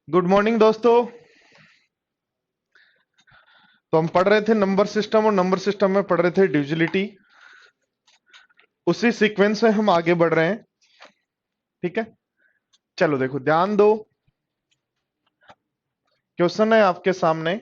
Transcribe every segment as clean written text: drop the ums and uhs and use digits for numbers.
Good morning दोस्तों। तो हम पढ़ रहे थे नंबर सिस्टम और नंबर सिस्टम में पढ़ रहे थे डिविजिलिटी। उसी सीक्वेंस में हम आगे बढ़ रहे हैं। ठीक है, चलो देखो ध्यान दो। क्वेश्चन है आपके सामने।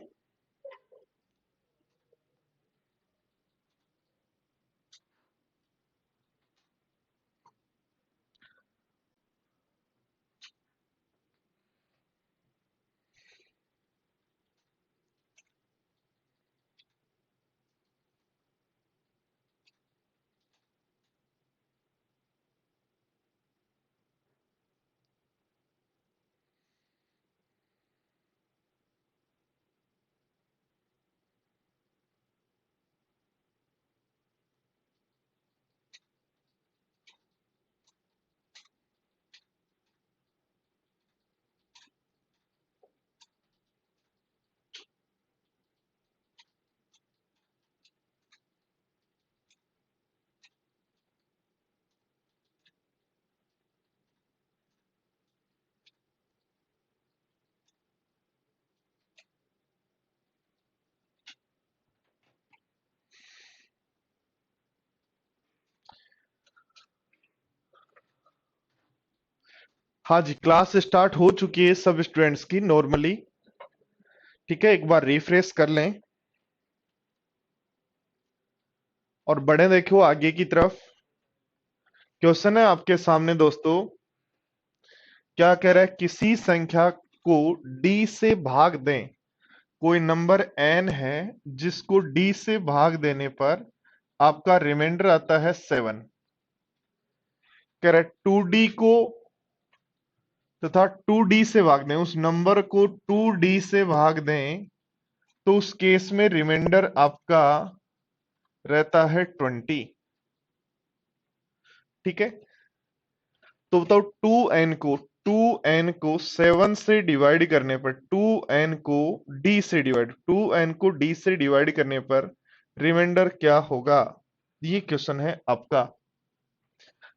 हाँ जी, क्लास स्टार्ट हो चुकी है सब स्टूडेंट्स की नॉर्मली। ठीक है, एक बार रिफ्रेश कर लें और बढ़े देखो आगे की तरफ। क्वेश्चन है आपके सामने दोस्तों। क्या कह रहा है, किसी संख्या को डी से भाग दें। कोई नंबर एन है जिसको डी से भाग देने पर आपका रिमाइंडर आता है 7। कह रहा है 2D को तथा 2D से भाग दें, उस नंबर को 2D से भाग दें तो उस केस में रिमाइंडर आपका रहता है 20। ठीक है, तो बताओ 2n को 7 से डिवाइड करने पर 2n को d से डिवाइड करने पर रिमाइंडर क्या होगा। ये क्वेश्चन है आपका।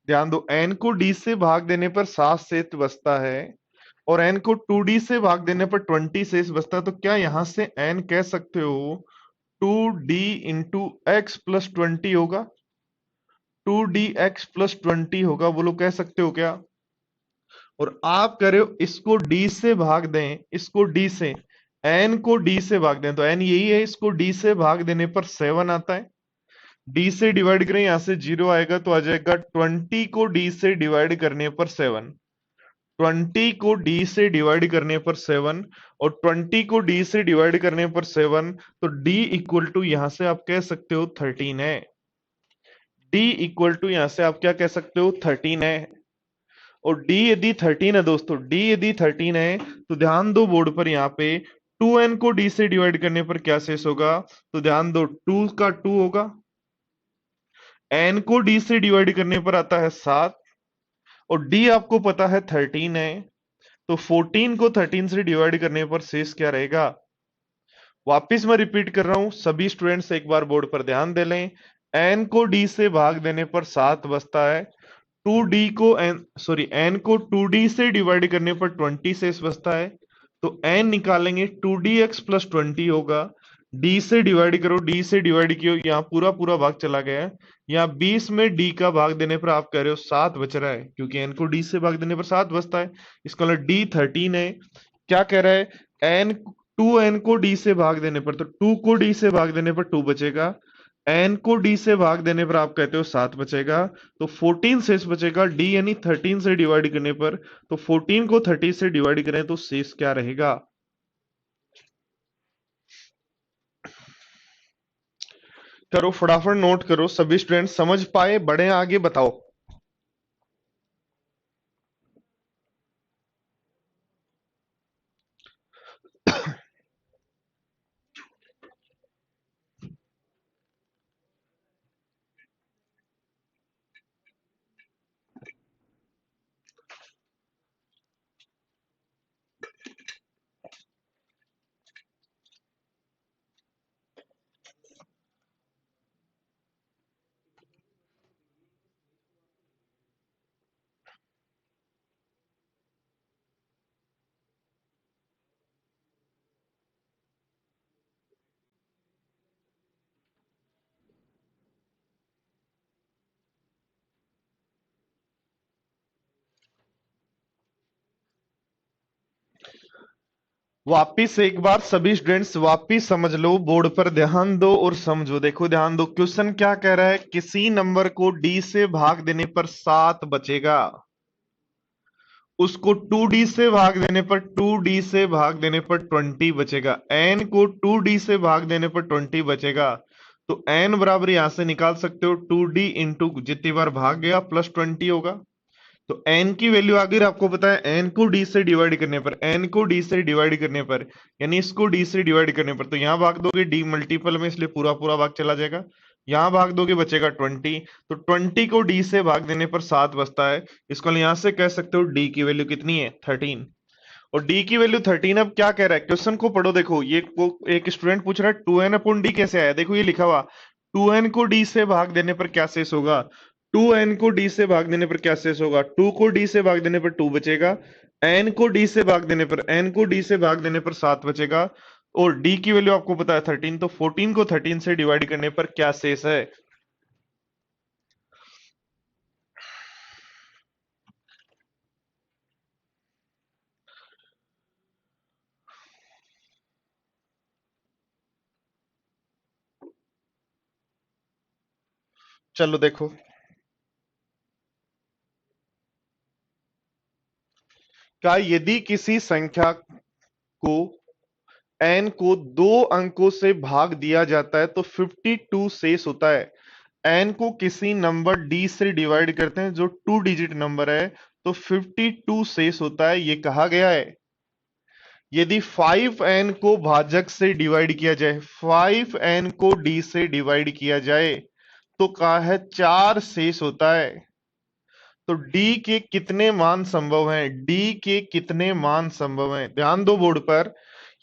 ध्यान दो, n को d से भाग देने पर 7 शेष बचता है और n को 2D से भाग देने पर 20 शेष बचता है। तो क्या यहां से n कह सकते हो 2D इंटू एक्स प्लस 20 होगा। 2dx+20 होगा, बोलो कह सकते हो क्या। और आप कह रहे हो इसको d से भाग दें, इसको d से n को d से भाग दें तो n यही है, इसको d से भाग देने पर 7 आता है। d से डिवाइड करें, यहां से 0 आएगा तो आ जाएगा 20 को d से डिवाइड करने पर 7। 20 को d से डिवाइड करने पर 7 और 20 को d से डिवाइड करने पर 7, तो d इक्वल टू यहां से आप कह सकते हो 13 है। d इक्वल टू यहां से आप क्या कह सकते हो 13 है। और d यदि 13 है दोस्तों, d यदि 13 है तो ध्यान दो बोर्ड पर यहाँ पे 2n को d से डिवाइड करने पर क्या शेष होगा। तो ध्यान दो 2 का 2 होगा, n को d से डिवाइड करने पर आता है 7 और d आपको पता है 13 है। तो 14 को 13 से डिवाइड करने पर शेष क्या रहेगा। वापिस मैं रिपीट कर रहा हूं, सभी स्टूडेंट्स एक बार बोर्ड पर ध्यान दे लें। n को d से भाग देने पर 7 बचता है। 2d को n को 2d से डिवाइड करने पर 20 शेष बचता है। तो n निकालेंगे 2dx+20 होगा। d से डिवाइड करो, d से डिवाइड किया, यहाँ पूरा पूरा भाग चला गया है। यहाँ 20 में d का भाग देने पर आप कह रहे हो 7 बच रहा है, क्योंकि n को d से भाग देने पर 7 बचता है। इसका मतलब d 13 है। क्या कह रहा है, n 2n को d से भाग देने पर, तो 2 को d से भाग देने पर 2 बचेगा। n को d से भाग देने पर आप कहते हो 7 बचेगा। तो 14 शेष बचेगा, d यानी 13 से डिवाइड करने पर। तो 14 को 30 से डिवाइड करें तो शेष क्या रहेगा। करो फटाफट, नोट करो, सभी स्टूडेंट समझ पाए, बढ़े आगे, बताओ। वापिस एक बार सभी स्टूडेंट्स वापिस समझ लो, बोर्ड पर ध्यान दो और समझो। देखो ध्यान दो, क्वेश्चन क्या कह रहा है, किसी नंबर को डी से भाग देने पर 7 बचेगा, उसको 2d से भाग देने पर 2d से भाग देने पर 20 बचेगा, n को 2d से भाग देने पर 20 बचेगा। तो n बराबर यहां से निकाल सकते हो 2d इंटू जितनी बार भाग गया प्लस 20 होगा। तो n की वैल्यू अगर आपको पता है n को d से डिवाइड करने पर, n को d से डिवाइड करने पर यानी इसको d से डिवाइड करने पर, तो यहां भाग दोगे d मल्टीपल में, इसलिए पूरा पूरा भाग चला जाएगा। यहां भाग दोगे बचेगा 20, तो 20 को d से भाग देने पर 7 बचता है। इसको यहां से कह सकते हो d की वैल्यू कितनी है, 13। और d की वैल्यू 13। अब क्या कह रहा है, क्वेश्चन को पढ़ो। देखो ये एक स्टूडेंट पूछ रहा है 2n अपॉन d कैसे आया। देखो ये लिखा हुआ 2n को d से भाग देने पर क्या शेष होगा, 2n को d से भाग देने पर क्या शेष होगा, 2 को d से भाग देने पर 2 बचेगा, n को d से भाग देने पर, n को d से भाग देने पर 7 बचेगा, और d की वैल्यू आपको पता है 13। तो 14 को 13 से डिवाइड करने पर क्या शेष है। चलो देखो, क्या यदि किसी संख्या को n को 2 अंकों से भाग दिया जाता है तो 52 शेष होता है। n को किसी नंबर d से डिवाइड करते हैं जो 2 डिजिट नंबर है, तो 52 शेष होता है, ये कहा गया है। यदि 5n को भाजक से डिवाइड किया जाए, 5n को d से डिवाइड किया जाए तो कहा है 4 शेष होता है। तो d के कितने मान संभव हैं, d के कितने मान संभव हैं, ध्यान दो बोर्ड पर।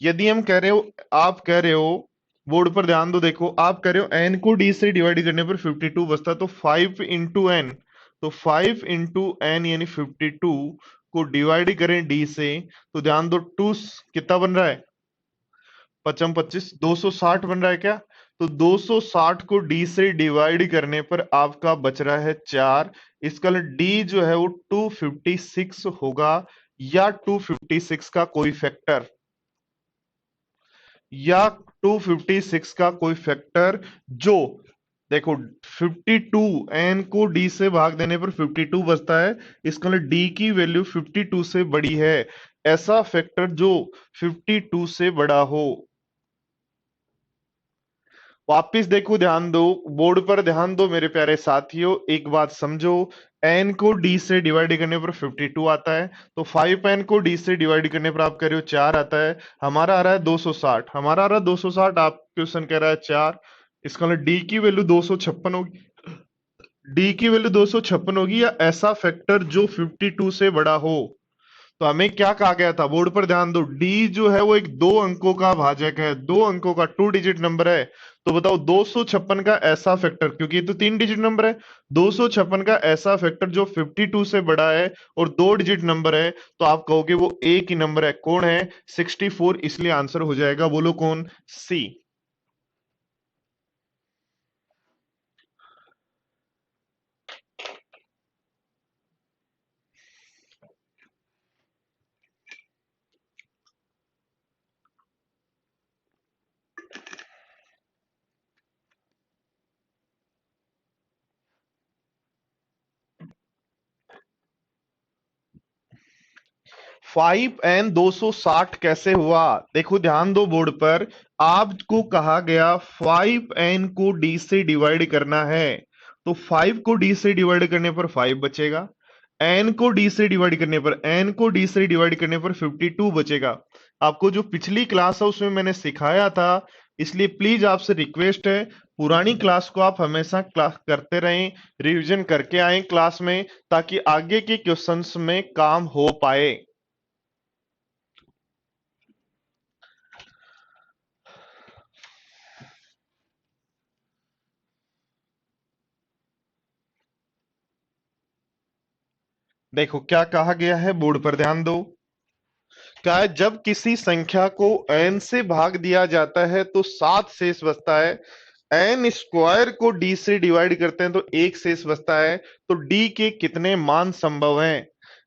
यदि हम कह रहे हो, आप कह रहे हो, बोर्ड पर ध्यान दो, देखो आप कह रहे हो n को d से डिवाइड करने पर 52 बचता है, तो 5 इंटू एन, तो 5 इंटू एन यानी 52 को डिवाइड करें d से, तो ध्यान दो 2 कितना बन रहा है, 25 260 बन रहा है क्या। तो 260 को d से डिवाइड करने पर आपका बच रहा है 4। इसका d जो है वो 256 होगा, या 256 का कोई फैक्टर, या 256 का कोई फैक्टर जो, देखो 52 n को d से भाग देने पर 52 बचता है, इसका मतलब d की वैल्यू 52 से बड़ी है। ऐसा फैक्टर जो 52 से बड़ा हो। वापिस देखो, ध्यान दो, बोर्ड पर ध्यान दो मेरे प्यारे साथियों, एक बात समझो। n को d से डिवाइड करने पर 52 आता है, तो 5n को d से डिवाइड करने पर आप कह रहे हो 4 आता है। हमारा आ रहा है 260, हमारा आ रहा है 260, आप क्वेश्चन कह रहा है 4। इसका मतलब d की वैल्यू 256 होगी, d की वैल्यू 256 होगी, या ऐसा फैक्टर जो 52 से बड़ा हो। तो हमें क्या कहा गया था, बोर्ड पर ध्यान दो, d जो है वो एक 2 अंकों का भाजक है, 2 अंकों का 2 डिजिट नंबर है। तो बताओ 256 का ऐसा फैक्टर, क्योंकि ये तो 3 डिजिट नंबर है, 256 का ऐसा फैक्टर जो 52 से बड़ा है और 2 डिजिट नंबर है, तो आप कहोगे वो एक ही नंबर है, कौन है, 64। इसलिए आंसर हो जाएगा, बोलो कौन, सी। फाइव एन 260 कैसे हुआ, देखो ध्यान दो बोर्ड पर। आपको कहा गया 5n को d से डिवाइड करना है, तो 5 को d से डिवाइड करने पर 5 बचेगा, n को d से डिवाइड करने पर, n को d से डिवाइड करने पर 52 बचेगा। आपको जो पिछली क्लास है उसमें मैंने सिखाया था, इसलिए प्लीज आपसे रिक्वेस्ट है, पुरानी क्लास को आप हमेशा क्लास करते रहें, रिवीजन करके आए क्लास में, ताकि आगे के क्वेश्चंस में काम हो पाए। देखो क्या कहा गया है, बोर्ड पर ध्यान दो। क्या है, जब किसी संख्या को n से भाग दिया जाता है तो 7 शेष बचता है, n स्क्वायर को d से डिवाइड करते हैं तो एक शेष बचता है, तो d के कितने मान संभव हैं।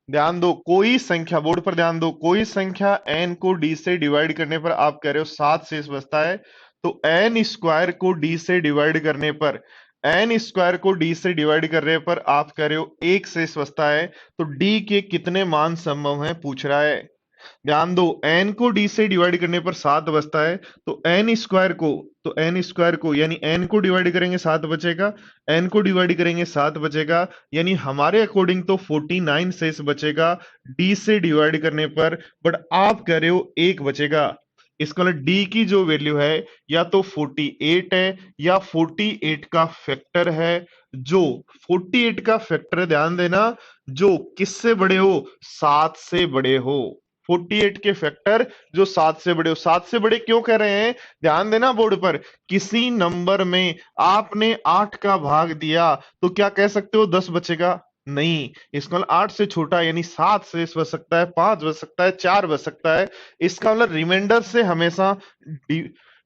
ध्यान दो, कोई संख्या, बोर्ड पर ध्यान दो, कोई संख्या n को d से डिवाइड करने पर आप कह रहे हो 7 शेष बचता है, तो n स्क्वायर को d से डिवाइड करने पर, n स्क्वायर को d से डिवाइड करने पर आप कह रहे हो 1 शेष बचता है। तो d के कितने मान संभव हैं पूछ रहा है। ध्यान दो, n को d से डिवाइड करने पर 7 बचता है, तो n स्क्वायर को यानी n को डिवाइड करेंगे 7 बचेगा, n को डिवाइड करेंगे 7 बचेगा, यानी हमारे अकॉर्डिंग तो 49 शेष बचेगा d से डिवाइड करने पर, बट आप कह रहे हो 1 बचेगा। इसका मतलब d की जो वैल्यू है या तो 48 है या 48 का फैक्टर है, जो 48 का फैक्टर, ध्यान देना, जो किससे बड़े हो, 7 से बड़े हो। 48 के फैक्टर जो 7 से बड़े हो। 7 से बड़े क्यों कह रहे हैं, ध्यान देना बोर्ड पर, किसी नंबर में आपने 8 का भाग दिया तो क्या कह सकते हो 10 बचेगा, नहीं। इसका मतलब 8 से छोटा यानी 7 से बच सकता है, 5 बच सकता है, 4 बच सकता है। इसका मतलब रिमाइंडर से हमेशा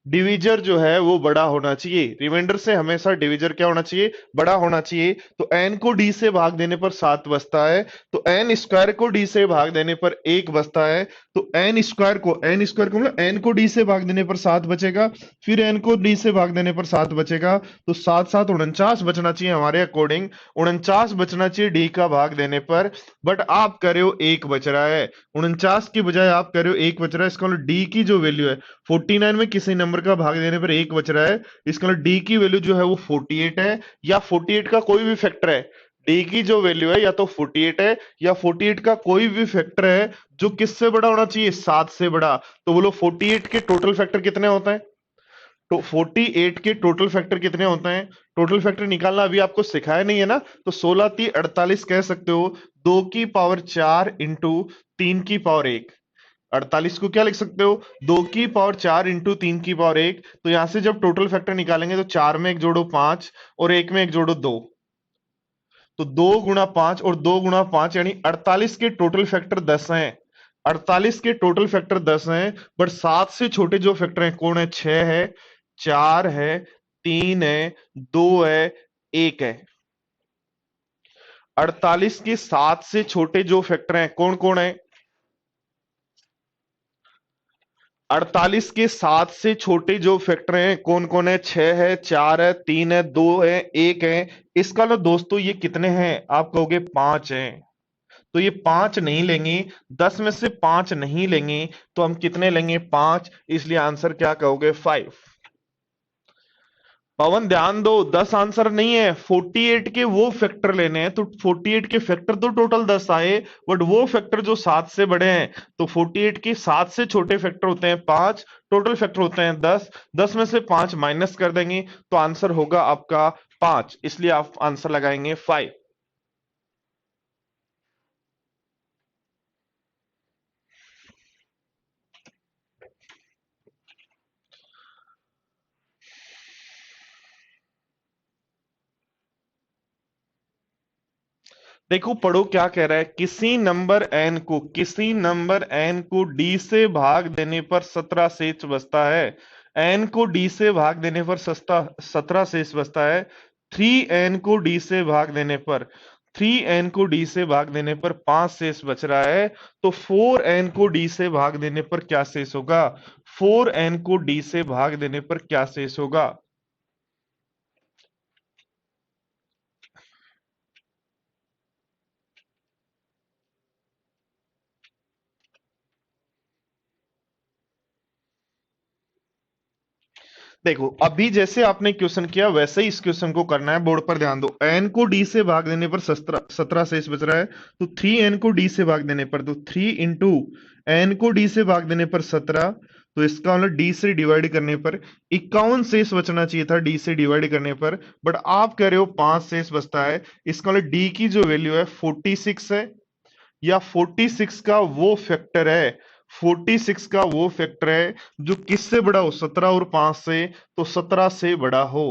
डिविजर जो है वो बड़ा होना चाहिए। रिमाइंडर से हमेशा डिविजर क्या होना चाहिए, बड़ा होना चाहिए। तो n को d से भाग देने पर 7 बचता है, तो n स्क्वायर को d से भाग देने पर 1 बचता है। तो n स्क्वायर को मतलब n को d से भाग देने पर 7 बचेगा, फिर n को d से भाग देने पर 7 बचेगा, तो 7 7 49 बचना चाहिए हमारे अकॉर्डिंग। 49 बचना चाहिए d का भाग देने पर, बट आप कर रहे हो 1 बच रहा है। 49 की बजाय आप कर रहे हो 1 बच रहा है। इसका मतलब d की जो वैल्यू है, 49 में किसी नंबर का भाग देने पर 1 बच रहा है, इसका मतलब d की वैल्यू जो है वो 48 है, या 48 का कोई भी फैक्टर है। d की जो वैल्यू है या तो 48 है या 48 का कोई भी फैक्टर है, जो किससे बड़ा होना चाहिए, 7 से बड़ा। तो बोलो 48 के टोटल फैक्टर कितने होते हैं, तो 48 के टोटल फैक्टर कितने होते हैं, टोटल फैक्टर निकालना अभी आपको सिखाया नहीं है ना, तो 16 3 48 कह सकते हो, 2 की पावर 4 इंटू 3 की पावर 1। 48 को क्या लिख सकते हो, 2 की पावर 4 इंटू 3 की पावर 1। तो यहां से जब टोटल फैक्टर निकालेंगे तो 4 में एक जोड़ो 5 और 1 में एक जोड़ो 2, तो 2 गुणा 5 और 2 गुणा 5 यानी 48 के टोटल फैक्टर 10 हैं। 48 के टोटल फैक्टर 10 हैं, बट 7 से छोटे जो फैक्टर हैं कौन है, 6 है, 4 है, 3 है, 2 है, 1 है। 48 के 7 से छोटे जो फैक्टर हैं कौन कौन है, 48 के 7 से छोटे जो फैक्टर हैं कौन कौन है, 6 है, 4 है, 3 है, 2 है, 1 है। इसका लो दोस्तों ये कितने हैं, आप कहोगे 5 हैं, तो ये 5 नहीं लेंगे, 10 में से 5 नहीं लेंगे, तो हम कितने लेंगे, 5, इसलिए आंसर क्या कहोगे, 5। पवन ध्यान दो, 10 आंसर नहीं है, 48 के वो फैक्टर लेने हैं, तो 48 के फैक्टर तो टोटल 10 आए, बट वो फैक्टर जो 7 से बड़े हैं, तो 48 के 7 से छोटे फैक्टर होते हैं 5, टोटल फैक्टर होते हैं 10, 10 में से 5 माइनस कर देंगे तो आंसर होगा आपका 5, इसलिए आप आंसर लगाएंगे 5। देखो पढ़ो क्या कह रहा है, किसी नंबर n को d से भाग देने पर 17 शेष बचता है। n को d से भाग देने पर 17 शेष बचता है। 3n को d से भाग देने पर 3n को d से भाग देने पर 5 शेष बच रहा है। तो 4n को d से भाग देने पर क्या शेष होगा, 4n को d से भाग देने पर क्या शेष होगा। देखो अभी जैसे आपने क्वेश्चन किया वैसे ही इस क्वेश्चन को करना है, बोर्ड पर ध्यान दो। n को d से भाग देने पर 17 शेष बच रहा है, तो 3n को d से भाग देने पर, तो 3 इंटू n को d से भाग देने पर 17, तो इसका मतलब d से डिवाइड करने पर 51 शेष बचना चाहिए था, d से डिवाइड करने पर, बट आप कह रहे हो 5 शेष बचता है। इसका मतलब d की जो वैल्यू है 46 है, या 46 का वो फैक्टर है, 46 का वो फैक्टर है जो किससे बड़ा हो, 17 और 5 से, तो 17 से बड़ा हो।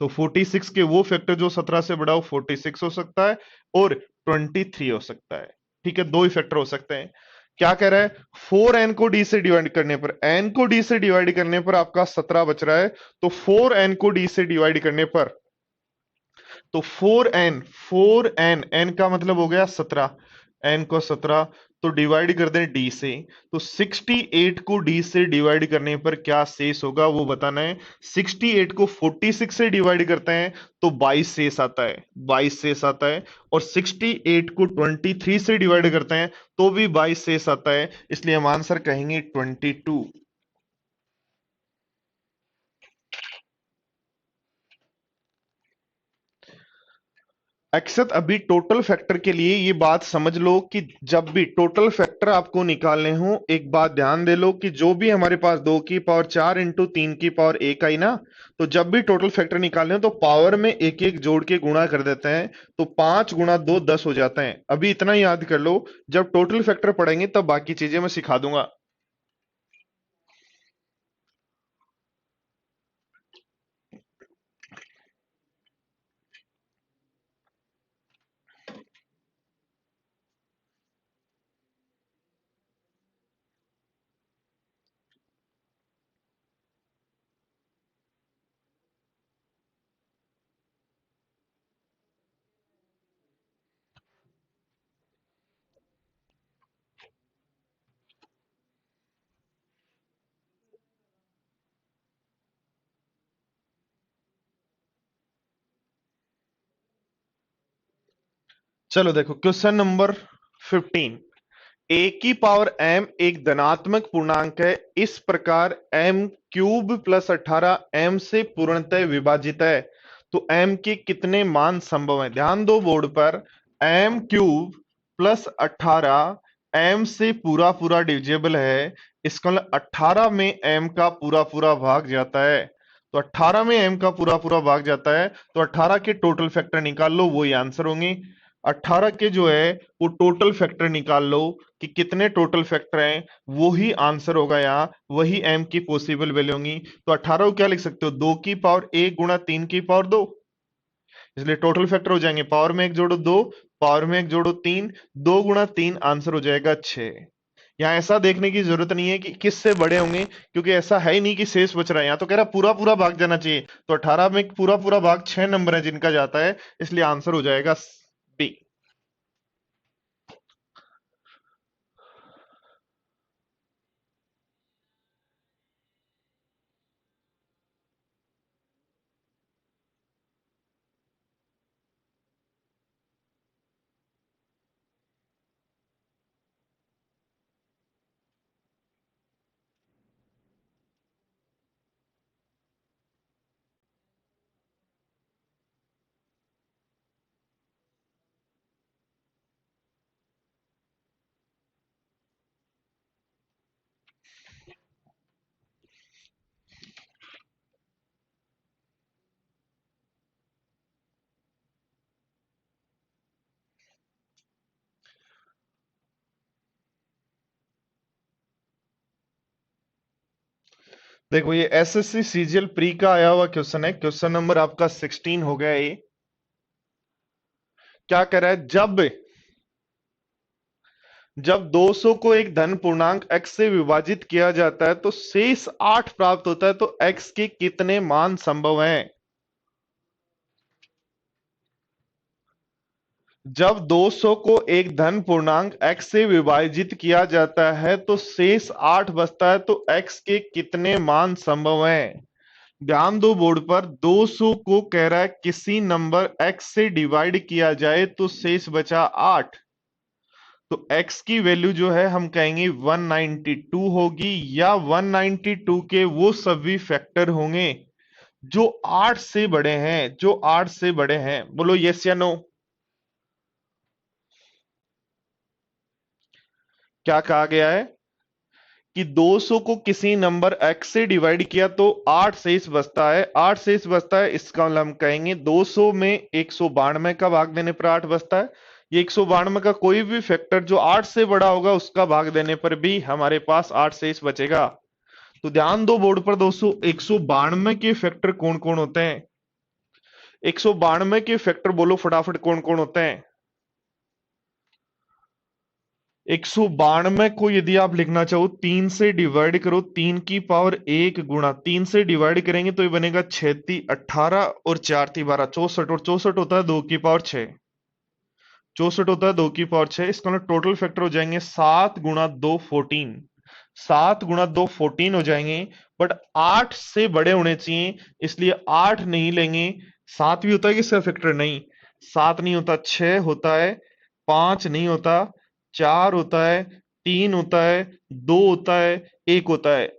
तो 46 के वो फैक्टर जो 17 से बड़ा हो, 46 हो सकता है और 23 हो सकता है। ठीक है, दो ही फैक्टर हो सकते हैं। क्या कह रहा है, 4n को d से डिवाइड करने पर, n को d से डिवाइड करने पर आपका 17 बच रहा है, तो 4n को d से डिवाइड करने पर, तो 4n n का मतलब हो गया 17, n को 17, तो डिवाइड कर दें d से। तो 68 को d से डिवाइड करने पर क्या शेष होगा वो बताना है। 68 को 46 से डिवाइड करते हैं तो 22 शेष आता है, 22 शेष आता है। और 68 को 23 से डिवाइड करते हैं तो भी 22 शेष आता है, इसलिए हम आंसर कहेंगे 22। अक्षत अभी टोटल फैक्टर के लिए ये बात समझ लो कि जब भी टोटल फैक्टर आपको निकालने हो, एक बात ध्यान दे लो कि जो भी हमारे पास 2 की पावर 4 इंटू 3 की पावर 1 आई ना, तो जब भी टोटल फैक्टर निकालने हो तो पावर में एक एक जोड़ के गुणा कर देते हैं, तो 5 गुणा 2 10 हो जाते हैं। अभी इतना याद कर लो, जब टोटल फैक्टर पढ़ेंगे तब बाकी चीजें मैं सिखा दूंगा। चलो देखो क्वेश्चन नंबर 15। ए की पावर m एक धनात्मक पूर्णांक है, इस प्रकार m क्यूब प्लस 18 m से पूर्णतः विभाजित है, तो m के कितने मान संभव हैं। ध्यान दो बोर्ड पर, m क्यूब प्लस 18 m से पूरा पूरा डिविजिबल है, इसका मतलब 18 में m का पूरा पूरा भाग जाता है। तो 18 में m का पूरा पूरा भाग जाता है, तो 18 के टोटल फैक्टर निकाल लो, वही आंसर होंगे। 18 के जो है वो टोटल फैक्टर निकाल लो कि कितने टोटल फैक्टर हैं, वो ही आंसर होगा यहाँ, वही m की पॉसिबल वैल्यू होंगी। तो 18 को क्या लिख सकते हो, 2 की पावर 1 गुणा 3 की पावर 2, इसलिए टोटल फैक्टर हो जाएंगे पावर में एक जोड़ो 2, पावर में एक जोड़ो 3, 2 गुणा 3 आंसर हो जाएगा 6। यहाँ ऐसा देखने की जरूरत नहीं है कि किससे बड़े होंगे, क्योंकि ऐसा है ही नहीं कि शेष बच रहा है, यहाँ तो कह रहा पूरा पूरा भाग जाना चाहिए, तो 18 में पूरा पूरा भाग 6 नंबर है जिनका जाता है, इसलिए आंसर हो जाएगा बी। देखो ये एसएससी सीजीएल प्री का आया हुआ क्वेश्चन है, क्वेश्चन नंबर आपका 16 हो गया। ये क्या कह रहा है, जब जब 200 को एक धन पूर्णांक x से विभाजित किया जाता है तो शेष 8 प्राप्त होता है, तो x के कितने मान संभव हैं। जब 200 को एक धन पूर्णांक x से विभाजित किया जाता है तो शेष 8 बचता है, तो x के कितने मान संभव हैं। ध्यान दो बोर्ड पर, 200 को कह रहा है किसी नंबर x से डिवाइड किया जाए तो शेष बचा 8, तो x की वैल्यू जो है हम कहेंगे 192 होगी, या 192 के वो सभी फैक्टर होंगे जो 8 से बड़े हैं, जो 8 से बड़े हैं। बोलो यस या नो। क्या कहा गया है कि 200 को किसी नंबर x से डिवाइड किया तो 8 शेष बचता है, 8 शेष बचता है, इसका मतलब हम कहेंगे 200 में 192 का भाग देने पर 8 बचता है। ये 192 का कोई भी फैक्टर जो 8 से बड़ा होगा उसका भाग देने पर भी हमारे पास 8 शेष बचेगा। तो ध्यान दो बोर्ड पर दोस्तों, 192 के फैक्टर कौन कौन होते हैं, 192 के फैक्टर बोलो फटाफट कौन कौन होते हैं। 192 को यदि आप लिखना चाहो 3 से डिवाइड करो, 3 की पावर 1 गुणा 3 से डिवाइड करेंगे तो ये बनेगा 6 × 18 और 4 × 12 64, और 64 होता है 2 की पावर 6। 64 होता है 2 की पावर 6, इसका मतलब टोटल फैक्टर हो जाएंगे 7 × 2 14। 7 × 2 14 हो जाएंगे, बट 8 से बड़े होने चाहिए, इसलिए 8 नहीं लेंगे। 7 भी होता है कि इसका फैक्टर? नहीं, 7 नहीं होता, 6 होता है, 5 नहीं होता, 4 होता है, 3 होता है, 2 होता है, 1 होता है।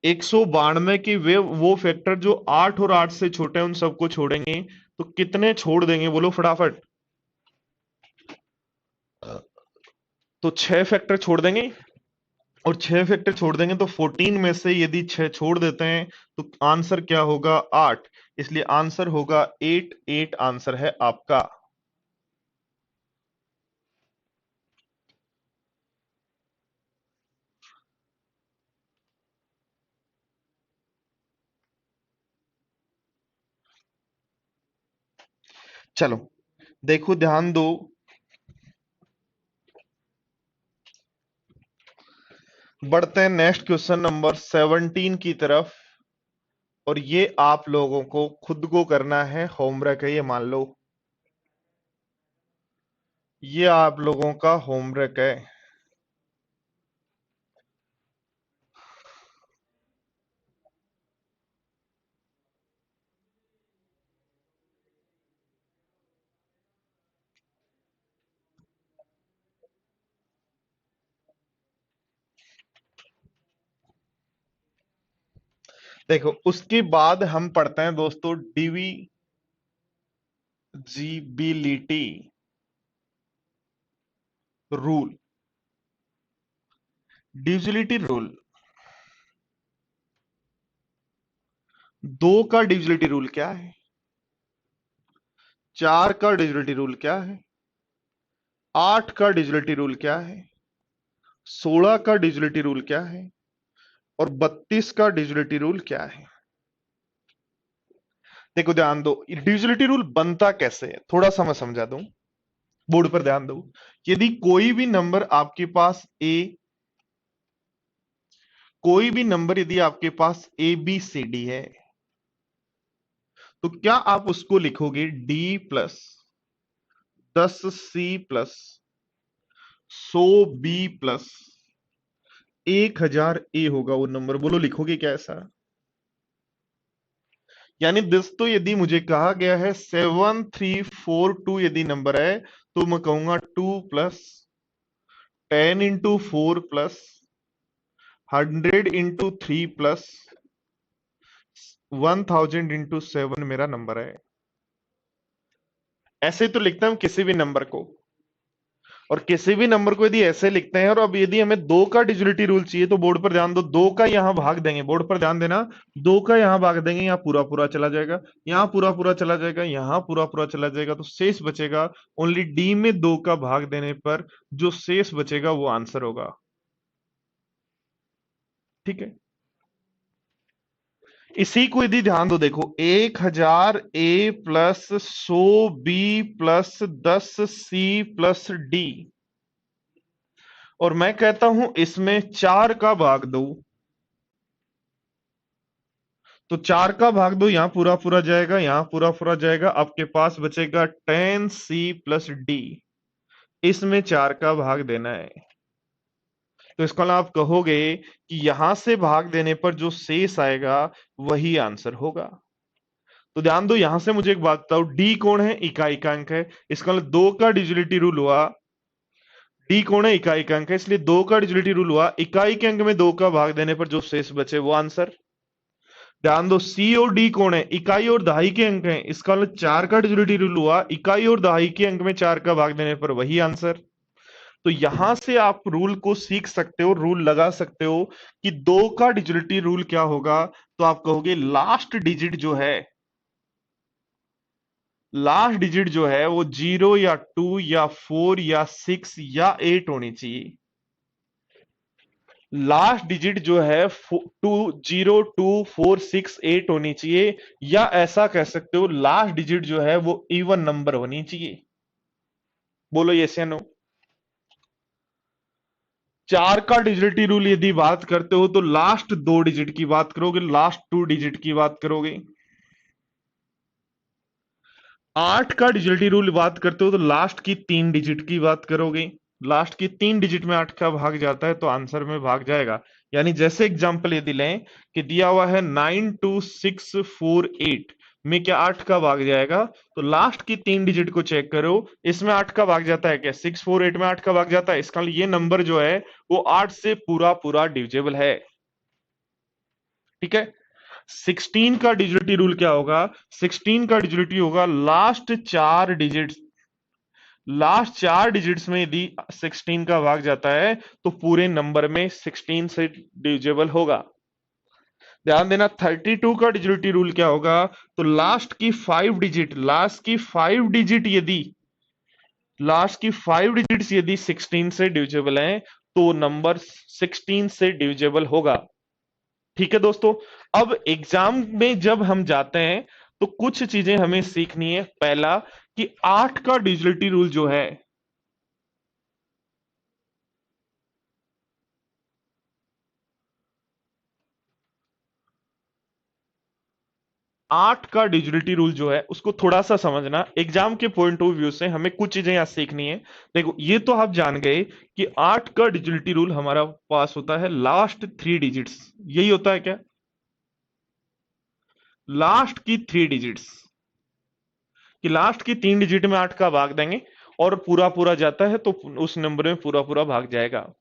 192 के वे वो फैक्टर जो 8 और 8 से छोटे हैं उन सबको छोड़ेंगे, तो कितने छोड़ देंगे बोलो फटाफट? तो 6 फैक्टर छोड़ देंगे, और 6 फैक्टर छोड़ देंगे तो 14 में से यदि 6 छोड़ देते हैं तो आंसर क्या होगा? 8। इसलिए आंसर होगा 8। 8 आंसर है आपका। चलो देखो, ध्यान दो। बढ़ते हैं नेक्स्ट क्वेश्चन नंबर 17 की तरफ, और ये आप लोगों को खुद को करना है, होमवर्क है ये, मान लो ये आप लोगों का होमवर्क है। देखो उसके बाद हम पढ़ते हैं दोस्तों डिविजिबिलिटी रूल। डिविजिबिलिटी रूल, 2 का डिविजिबिलिटी रूल क्या है? 4 का डिविजिबिलिटी रूल क्या है? 8 का डिविजिबिलिटी रूल क्या है? 16 का डिविजिबिलिटी रूल क्या है? और 32 का डिविजिबिलिटी रूल क्या है? देखो ध्यान दो, डिविजिबिलिटी रूल बनता कैसे है थोड़ा सा मैं समझा दूं, बोर्ड पर ध्यान दो। यदि कोई भी नंबर आपके पास कोई भी नंबर यदि आपके पास ए बी सी डी है, तो क्या आप उसको लिखोगे D plus 10 C plus 100 B plus 1000 A होगा वो नंबर? बोलो लिखोगे क्या ऐसा? यानी दोस्तों यदि मुझे कहा गया है 7342 यदि नंबर है, तो मैं कहूंगा 2 + 10 × 4 प्लस 100 × 3 प्लस 1000 × 7 मेरा नंबर है। ऐसे तो लिखता हूं किसी भी नंबर को, और किसी भी नंबर को यदि ऐसे लिखते हैं, और अब यदि हमें 2 का डिजिटलिटी रूल चाहिए तो बोर्ड पर ध्यान दो, 2 का यहां भाग देंगे, बोर्ड पर ध्यान देना, 2 का यहां भाग देंगे, यहां पूरा पूरा चला जाएगा, यहां पूरा पूरा चला जाएगा, यहां पूरा पूरा चला जाएगा, तो शेष बचेगा ओनली डी में 2 का भाग देने पर जो शेष बचेगा वो आंसर होगा। ठीक है, इसी को यदि ध्यान दो, देखो 1000 A plus 100 B plus 10 C plus D, और मैं कहता हूं इसमें 4 का भाग दो, तो 4 का भाग दो, यहां पूरा पूरा जाएगा, यहां पूरा पूरा जाएगा, आपके पास बचेगा 10 सी प्लस डी। इसमें 4 का भाग देना है, तो इसका मतलब आप कहोगे कि यहां से भाग देने पर जो शेष आएगा वही आंसर होगा। तो ध्यान दो, यहां से मुझे एक बात बताओ, डी कौन है? इकाई का अंक है, इसका मतलब 2 का डिजिटलिटी रूल हुआ, डी कौन है? इकाई का अंक है, इसलिए 2 का डिजिटलिटी रूल हुआ, इकाई के अंक में 2 का भाग देने पर जो शेष बचे वो आंसर। ध्यान दो, सी और डी कौन है? इकाई और दहाई के अंक हैं, इसका मतलब 4 का डिजिटलिटी रूल हुआ, इकाई और दहाई के अंक में 4 का भाग देने पर वही आंसर। तो यहां से आप रूल को सीख सकते हो, रूल लगा सकते हो कि 2 का डिजिटलिटी रूल क्या होगा, तो आप कहोगे लास्ट डिजिट जो है वो 0 या 2 या 4 या 6 या 8 होनी चाहिए। लास्ट डिजिट जो है 2 0 2 4 6 8 होनी चाहिए, या ऐसा कह सकते हो लास्ट डिजिट जो है वो इवन नंबर होनी चाहिए। बोलो यस या नो? 4 का डिजिटलिटी रूल यदि बात करते हो तो लास्ट 2 डिजिट की बात करोगे, लास्ट 2 डिजिट की बात करोगे। 8 का डिजिटल रूल बात करते हो तो लास्ट की 3 डिजिट की बात करोगे। लास्ट की 3 डिजिट में 8 का भाग जाता है तो आंसर में भाग जाएगा। यानी जैसे एग्जांपल यदि लें कि दिया हुआ है 92648 में क्या 8 का भाग जाएगा, तो लास्ट की 3 डिजिट को चेक करो, इसमें 8 का भाग जाता है क्या? 648 में 8 का भाग जाता है, इसका मतलब ये नंबर जो है वो 8 से पूरा पूरा डिविजिबल है। ठीक है। 16 का डिजिटल रूल क्या होगा? 16 का डिजिटल होगा लास्ट 4 डिजिट्स में यदि 16 का भाग जाता है तो पूरे नंबर में 16 से डिविजिबल होगा। ध्यान देना 32 का डिजिटल रूल क्या होगा? तो लास्ट की 5 डिजिट्स यदि 16 से डिविजिबल हैं तो नंबर 16 से डिविजिबल होगा। ठीक है दोस्तों। अब एग्जाम में जब हम जाते हैं तो कुछ चीजें हमें सीखनी है। पहला कि 8 का डिजिटल रूल जो है, 8 का डिजिटल रूल जो है उसको थोड़ा सा समझना। एग्जाम के पॉइंट ऑफ व्यू से हमें कुछ चीजें यहां सीखनी है। देखो ये तो आप जान गए कि 8 का डिजिटल रूल हमारा पास होता है लास्ट 3 डिजिट्स। यही होता है क्या? लास्ट की 3 डिजिट्स, कि लास्ट की 3 डिजिट में 8 का भाग देंगे और पूरा पूरा जाता है तो उस नंबर में पूरा पूरा भाग जाएगा।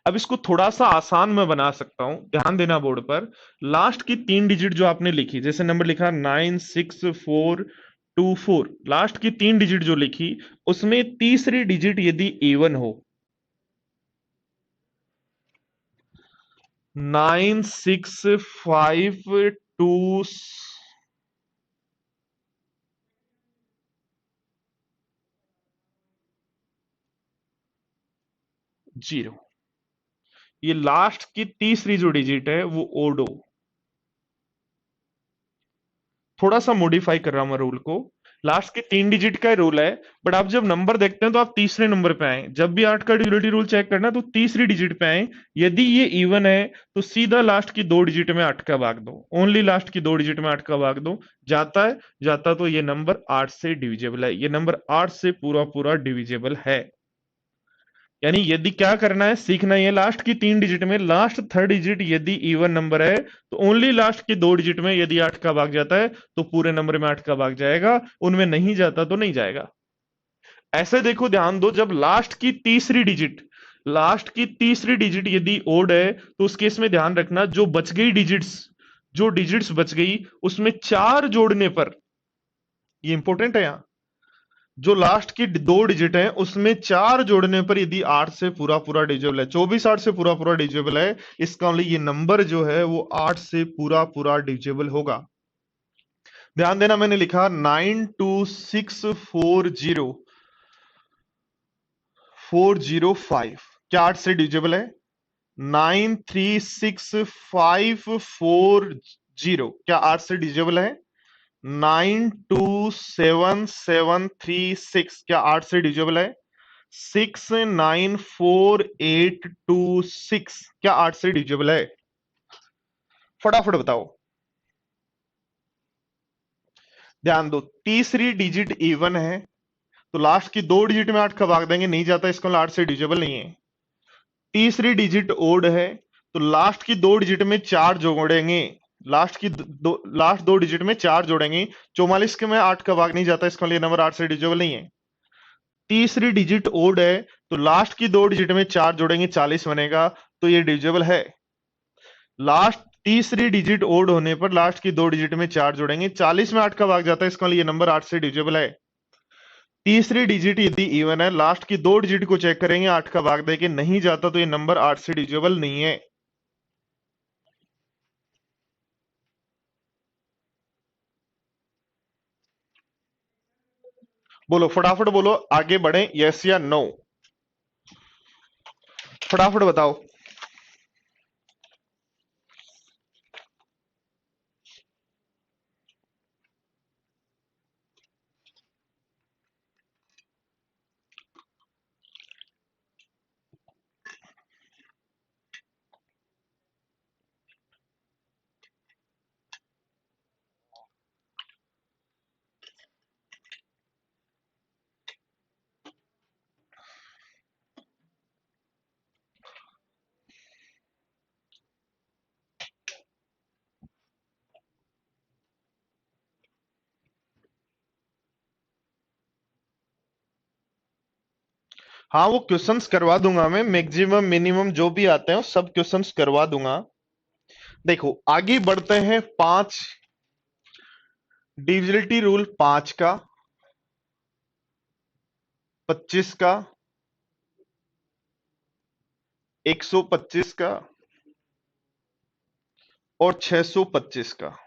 अब इसको थोड़ा सा आसान मैं बना सकता हूं, ध्यान देना बोर्ड पर। लास्ट की 3 डिजिट जो आपने लिखी, जैसे नंबर लिखा 96424, लास्ट की 3 डिजिट जो लिखी उसमें तीसरी डिजिट यदि इवन हो, 96520, ये लास्ट की तीसरी जो डिजिट है वो ओड हो। थोड़ा सा मॉडिफाई कर रहा हूं मैं रूल को। लास्ट के 3 डिजिट का रूल है, बट आप जब नंबर देखते हैं तो आप तीसरे नंबर पे आए। जब भी 8 का ड्यूरेटिव रूल चेक करना तो तीसरी डिजिट पे आए। यदि ये इवन है तो सीधा लास्ट की 2 डिजिट में 8 का भाग दो, ओनली लास्ट की 2 डिजिट में 8 का भाग दो। जाता है, जाता तो ये नंबर 8 से डिविजिबल है, ये नंबर 8 से पूरा पूरा डिविजिबल है। यानी यदि क्या करना है, सीखना है, लास्ट की 3 डिजिट में लास्ट थर्ड डिजिट यदि इवन नंबर है तो ओनली लास्ट की 2 डिजिट में यदि 8 का भाग जाता है तो पूरे नंबर में 8 का भाग जाएगा, उनमें नहीं जाता तो नहीं जाएगा। ऐसे देखो, ध्यान दो, जब लास्ट की तीसरी डिजिट यदि ओड है तो उस केस में ध्यान रखना जो डिजिट्स बच गई उसमें 4 जोड़ने पर, ये इंपॉर्टेंट है यहां, जो लास्ट की 2 डिजिट है उसमें 4 जोड़ने पर यदि 8 से पूरा पूरा डिजिबल है, 24 8 से पूरा पूरा डिजिबल है, इसका मतलब ये नंबर जो है वो 8 से पूरा पूरा डिजिबल होगा। ध्यान देना, मैंने लिखा 92640 405, क्या 8 से डिजिबल है? 9365540, क्या 8 से डिजिबल है? 927736, क्या 8 से डिजिबल है? 694826, क्या 8 से डिविजिबल है? फटाफट बताओ। ध्यान दो, तीसरी डिजिट इवन है तो लास्ट की 2 डिजिट में 8 का भाग देंगे, नहीं जाता, इसको 8 से डिविजिबल नहीं है। तीसरी डिजिट ओड है तो लास्ट की 2 डिजिट में 4 जोड़ेंगे, लास्ट 2 डिजिट में 4 जोड़ेंगे, 44 के में 8 का भाग नहीं जाता, इसका लिए नंबर 8 से डिविजिबल नहीं है। तीसरी डिजिट ओड है तो लास्ट की 2 डिजिट में 4 जोड़ेंगे, 40 बनेगा, तो ये डिविजिबल है। लास्ट तीसरी डिजिट ओड होने पर लास्ट की 2 डिजिट में 4 जोड़ेंगे, 40 में 8 का भाग जाता है, इसका ये नंबर 8 से डिविजिबल है। तीसरी डिजिट यदि इवन है, लास्ट की 2 डिजिट को चेक करेंगे, 8 का भाग देके नहीं जाता तो ये नंबर 8 से डिविजिबल नहीं है। बोलो फटाफट बोलो, आगे बढ़े, यस या नो? फटाफट बताओ। हाँ वो क्वेश्चंस करवा दूंगा मैं, मैक्सिमम मिनिमम जो भी आते हैं सब क्वेश्चंस करवा दूंगा। देखो आगे बढ़ते हैं। 5 डिविजिबिलिटी रूल 5 का, 25 का, 125 का और 625 का।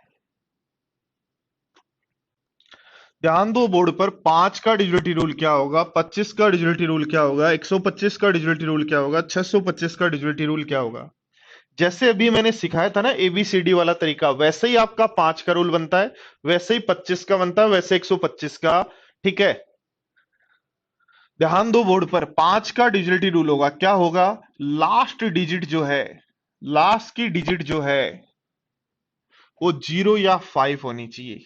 ध्यान दो बोर्ड पर, 5 का डिजिटल रूल क्या होगा, 25 का डिजिटल रूल क्या होगा, 125 का डिजिटल रूल क्या होगा, 625 का डिजिटल रूल क्या होगा। जैसे अभी मैंने सिखाया था ना एबीसीडी वाला तरीका, वैसे ही आपका 5 का रूल बनता है, वैसे ही 25 का बनता है, वैसे 125 का। ठीक है, ध्यान दो बोर्ड पर। 5 का डिजिटल रूल होगा, क्या होगा, लास्ट डिजिट जो है, लास्ट की डिजिट जो है वो 0 या 5 होनी चाहिए।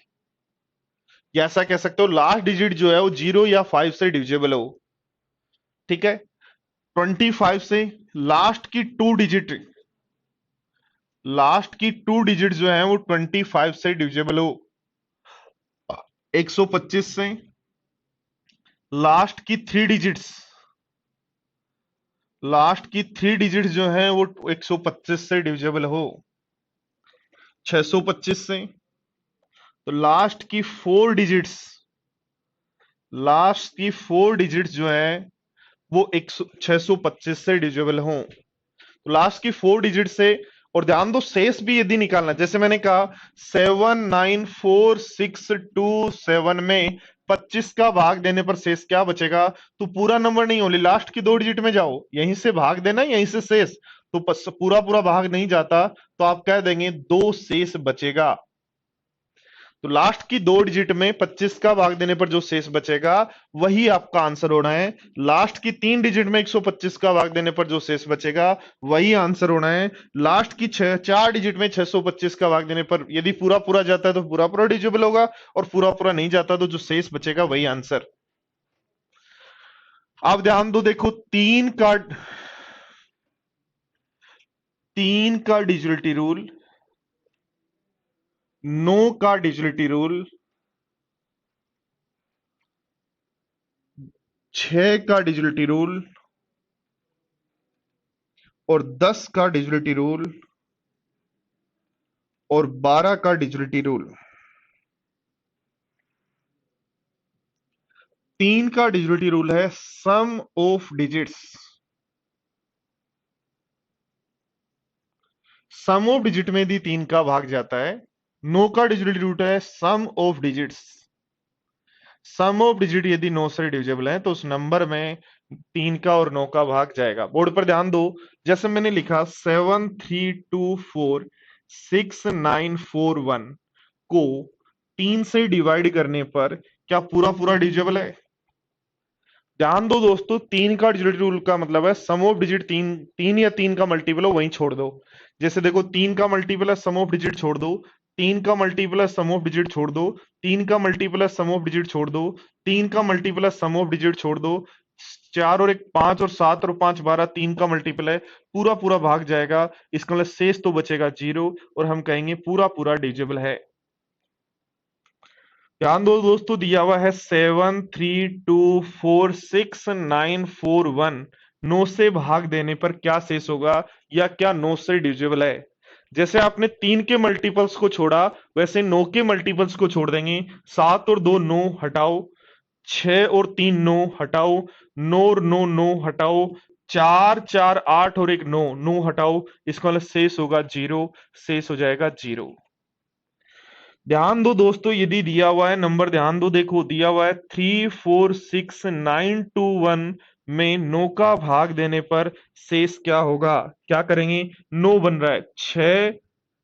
या ऐसा कह सकते हो लास्ट डिजिट जो है वो 0 या 5 से डिविजिबल हो। ठीक है, 25 से लास्ट की टू डिजिट, लास्ट की टू डिजिट जो है वो 25 से डिविजिबल हो। 125 से लास्ट की थ्री डिजिट्स, लास्ट की थ्री डिजिट्स जो है वो 125 से डिविजिबल हो। 625 से तो लास्ट की फोर डिजिट्स, लास्ट की फोर डिजिट्स जो है वो 625 से डिविजिबल हो। तो लास्ट की फोर डिजिट से, और ध्यान दो शेष भी यदि निकालना, जैसे मैंने कहा 79462 में 25 का भाग देने पर शेष क्या बचेगा, तो पूरा नंबर नहीं, ओनली लास्ट की दो डिजिट में जाओ, यहीं से भाग देना, यहीं से शेष। तो पूरा पूरा भाग नहीं जाता, तो आप कह देंगे दो शेष बचेगा। तो लास्ट की दो डिजिट में 25 का भाग देने पर जो शेष बचेगा वही आपका आंसर होना है। लास्ट की तीन डिजिट में 125 का भाग देने पर जो शेष बचेगा वही आंसर होना है। लास्ट की चार डिजिट में 625 का भाग देने पर यदि पूरा पूरा जाता है तो पूरा पूरा डिजिबल होगा, और पूरा पूरा नहीं जाता तो जो शेष बचेगा वही आंसर। आप ध्यान दो, देखो तीन का डिजिटल रूल, 9 का डिजिटल रूल, 6 का डिजिटल रूल और 10 का डिजिटल रूल और 12 का डिजिटल रूल। 3 का डिजिटल रूल है sum of digits, sum of digit में यदि 3 का भाग जाता है। 9 का डिजिटल रूल है sum of digits, sum of digit यदि 9 से डिविजिबल है तो उस नंबर में 3 का और 9 का भाग जाएगा। बोर्ड पर ध्यान दो, जैसे मैंने लिखा 73246 941 को 3 से डिवाइड करने पर क्या पूरा पूरा डिविजिबल है। ध्यान दो दोस्तों, 3 का डिजिट रूल का मतलब है सम ऑफ डिजिट 3, 3 या 3 का मल्टीपल हो वहीं छोड़ दो। जैसे देखो 3 का मल्टीपल है सम ऑफ डिजिट छोड़ दो, 3 का मल्टीपल है सम ऑफ डिजिट छोड़ दो, 3 का मल्टीपल है सम ऑफ डिजिट छोड़ दो, 3 का मल्टीपल है सम ऑफ डिजिट छोड़ दो, 4 और 1 5 और 7 और 5 12, 3 का मल्टीपल है, पूरा पूरा भाग जाएगा। इसका मतलब शेष तो बचेगा 0 और हम कहेंगे पूरा पूरा डिजिबल है। ध्यान दो दोस्तों, दिया हुआ है 73246 941, 9 से भाग देने पर क्या शेष होगा या क्या 9 से डिविजिबल है। जैसे आपने 3 के मल्टीपल्स को छोड़ा वैसे 9 के मल्टीपल्स को छोड़ देंगे। 7 और 2 9 हटाओ, 6 और 3 9 हटाओ, 9 और 9 9 हटाओ, 4 4 8 और 1 9 9 हटाओ, इसका मतलब शेष होगा 0, शेष हो जाएगा 0। ध्यान दो दोस्तों, यदि दिया हुआ है नंबर, ध्यान दो, देखो दिया हुआ है 346921 में 9 का भाग देने पर शेष क्या होगा। क्या करेंगे, 9 बन रहा है 6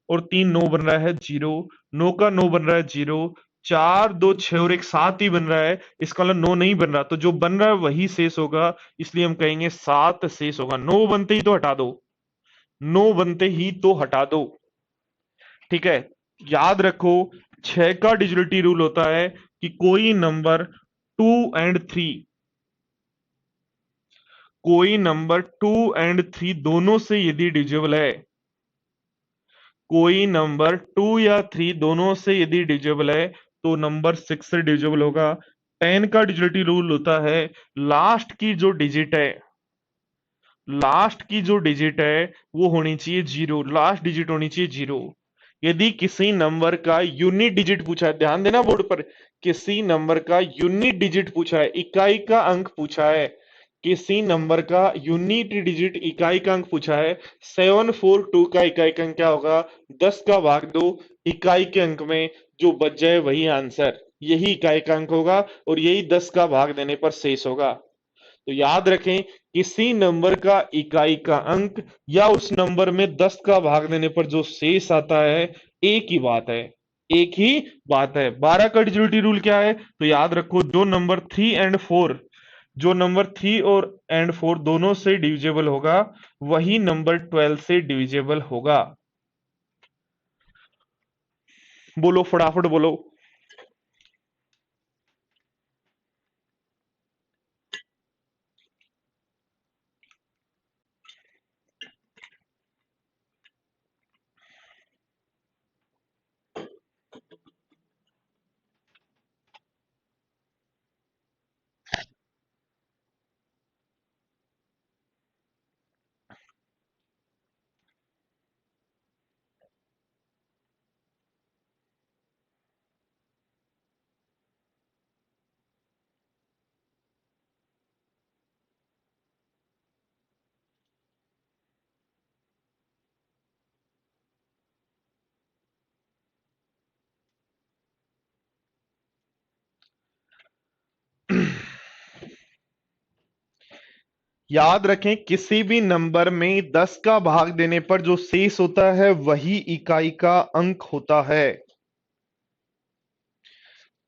और 3 9 बन रहा है 0, 9 का 9 बन रहा है 0, 4 2 6 और 1 7 ही बन रहा है, इसका मतलब 9 नहीं बन रहा, तो जो बन रहा है वही शेष होगा, इसलिए हम कहेंगे 7 शेष होगा। 9 बनते ही तो हटा दो, 9 बनते ही तो हटा दो। ठीक है, याद रखो 6 का डिजिटल रूल होता है कि कोई नंबर 2 एंड 3, कोई नंबर 2 एंड 3 दोनों से यदि डिविजिबल है, कोई नंबर 2 या 3 दोनों से यदि डिविजिबल है तो नंबर 6 से डिविजिबल होगा। 10 का डिजिटल रूल होता है लास्ट की जो डिजिट है, लास्ट की जो डिजिट है वो होनी चाहिए जीरो, लास्ट डिजिट होनी चाहिए जीरो। यदि किसी नंबर का यूनिट डिजिट पूछा है, ध्यान देना बोर्ड पर, किसी नंबर का यूनिट डिजिट पूछा है, इकाई का अंक पूछा है, किसी नंबर का यूनिट डिजिट इकाई का अंक पूछा है, 742 का इकाई का अंक क्या होगा? 10 का भाग दो इकाई के अंक में, जो बच जाए वही आंसर, यही इकाई का अंक होगा और यही 10 का भाग देने पर शेष होगा। तो याद रखें, किसी नंबर का इकाई का अंक या उस नंबर में 10 का भाग देने पर जो शेष आता है, एक ही बात है, एक ही बात है। 12 का डिजिटल रूल क्या है? तो याद रखो, जो नंबर 3 एंड 4, जो नंबर 3 और एंड 4 दोनों से डिविजिबल होगा, वही नंबर 12 से डिविजिबल होगा। बोलो फटाफट बोलो। याद रखें, किसी भी नंबर में 10 का भाग देने पर जो शेष होता है वही इकाई का अंक होता है।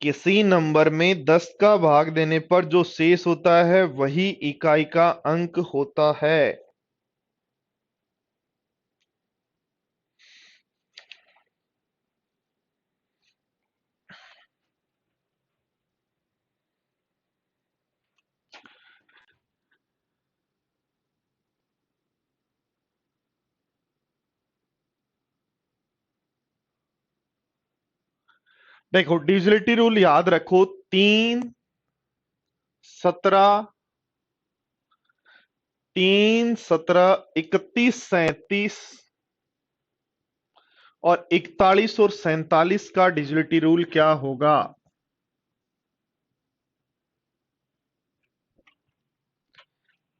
किसी नंबर में 10 का भाग देने पर जो शेष होता है वही इकाई का अंक होता है। देखो, डिविजिबिलिटी रूल याद रखो, 3, 17, 3, 17, 31, 37 और 41 और 47 का डिविजिबिलिटी रूल क्या होगा?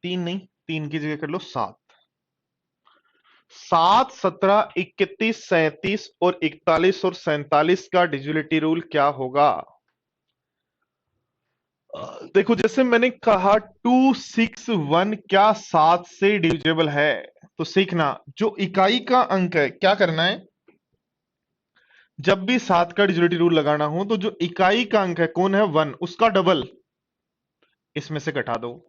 3 नहीं, 3 की जगह कर लो 7। 7, 17, 31, 37 और 41 और 47 का डिविजिबिलिटी रूल क्या होगा? देखो, जैसे मैंने कहा 261 क्या 7 से डिविजिबल है? तो सीखना, जो इकाई का अंक है क्या करना है, जब भी 7 का डिजिटल रूल लगाना हो तो जो इकाई का अंक है कौन है, 1, उसका डबल इसमें से घटा दो।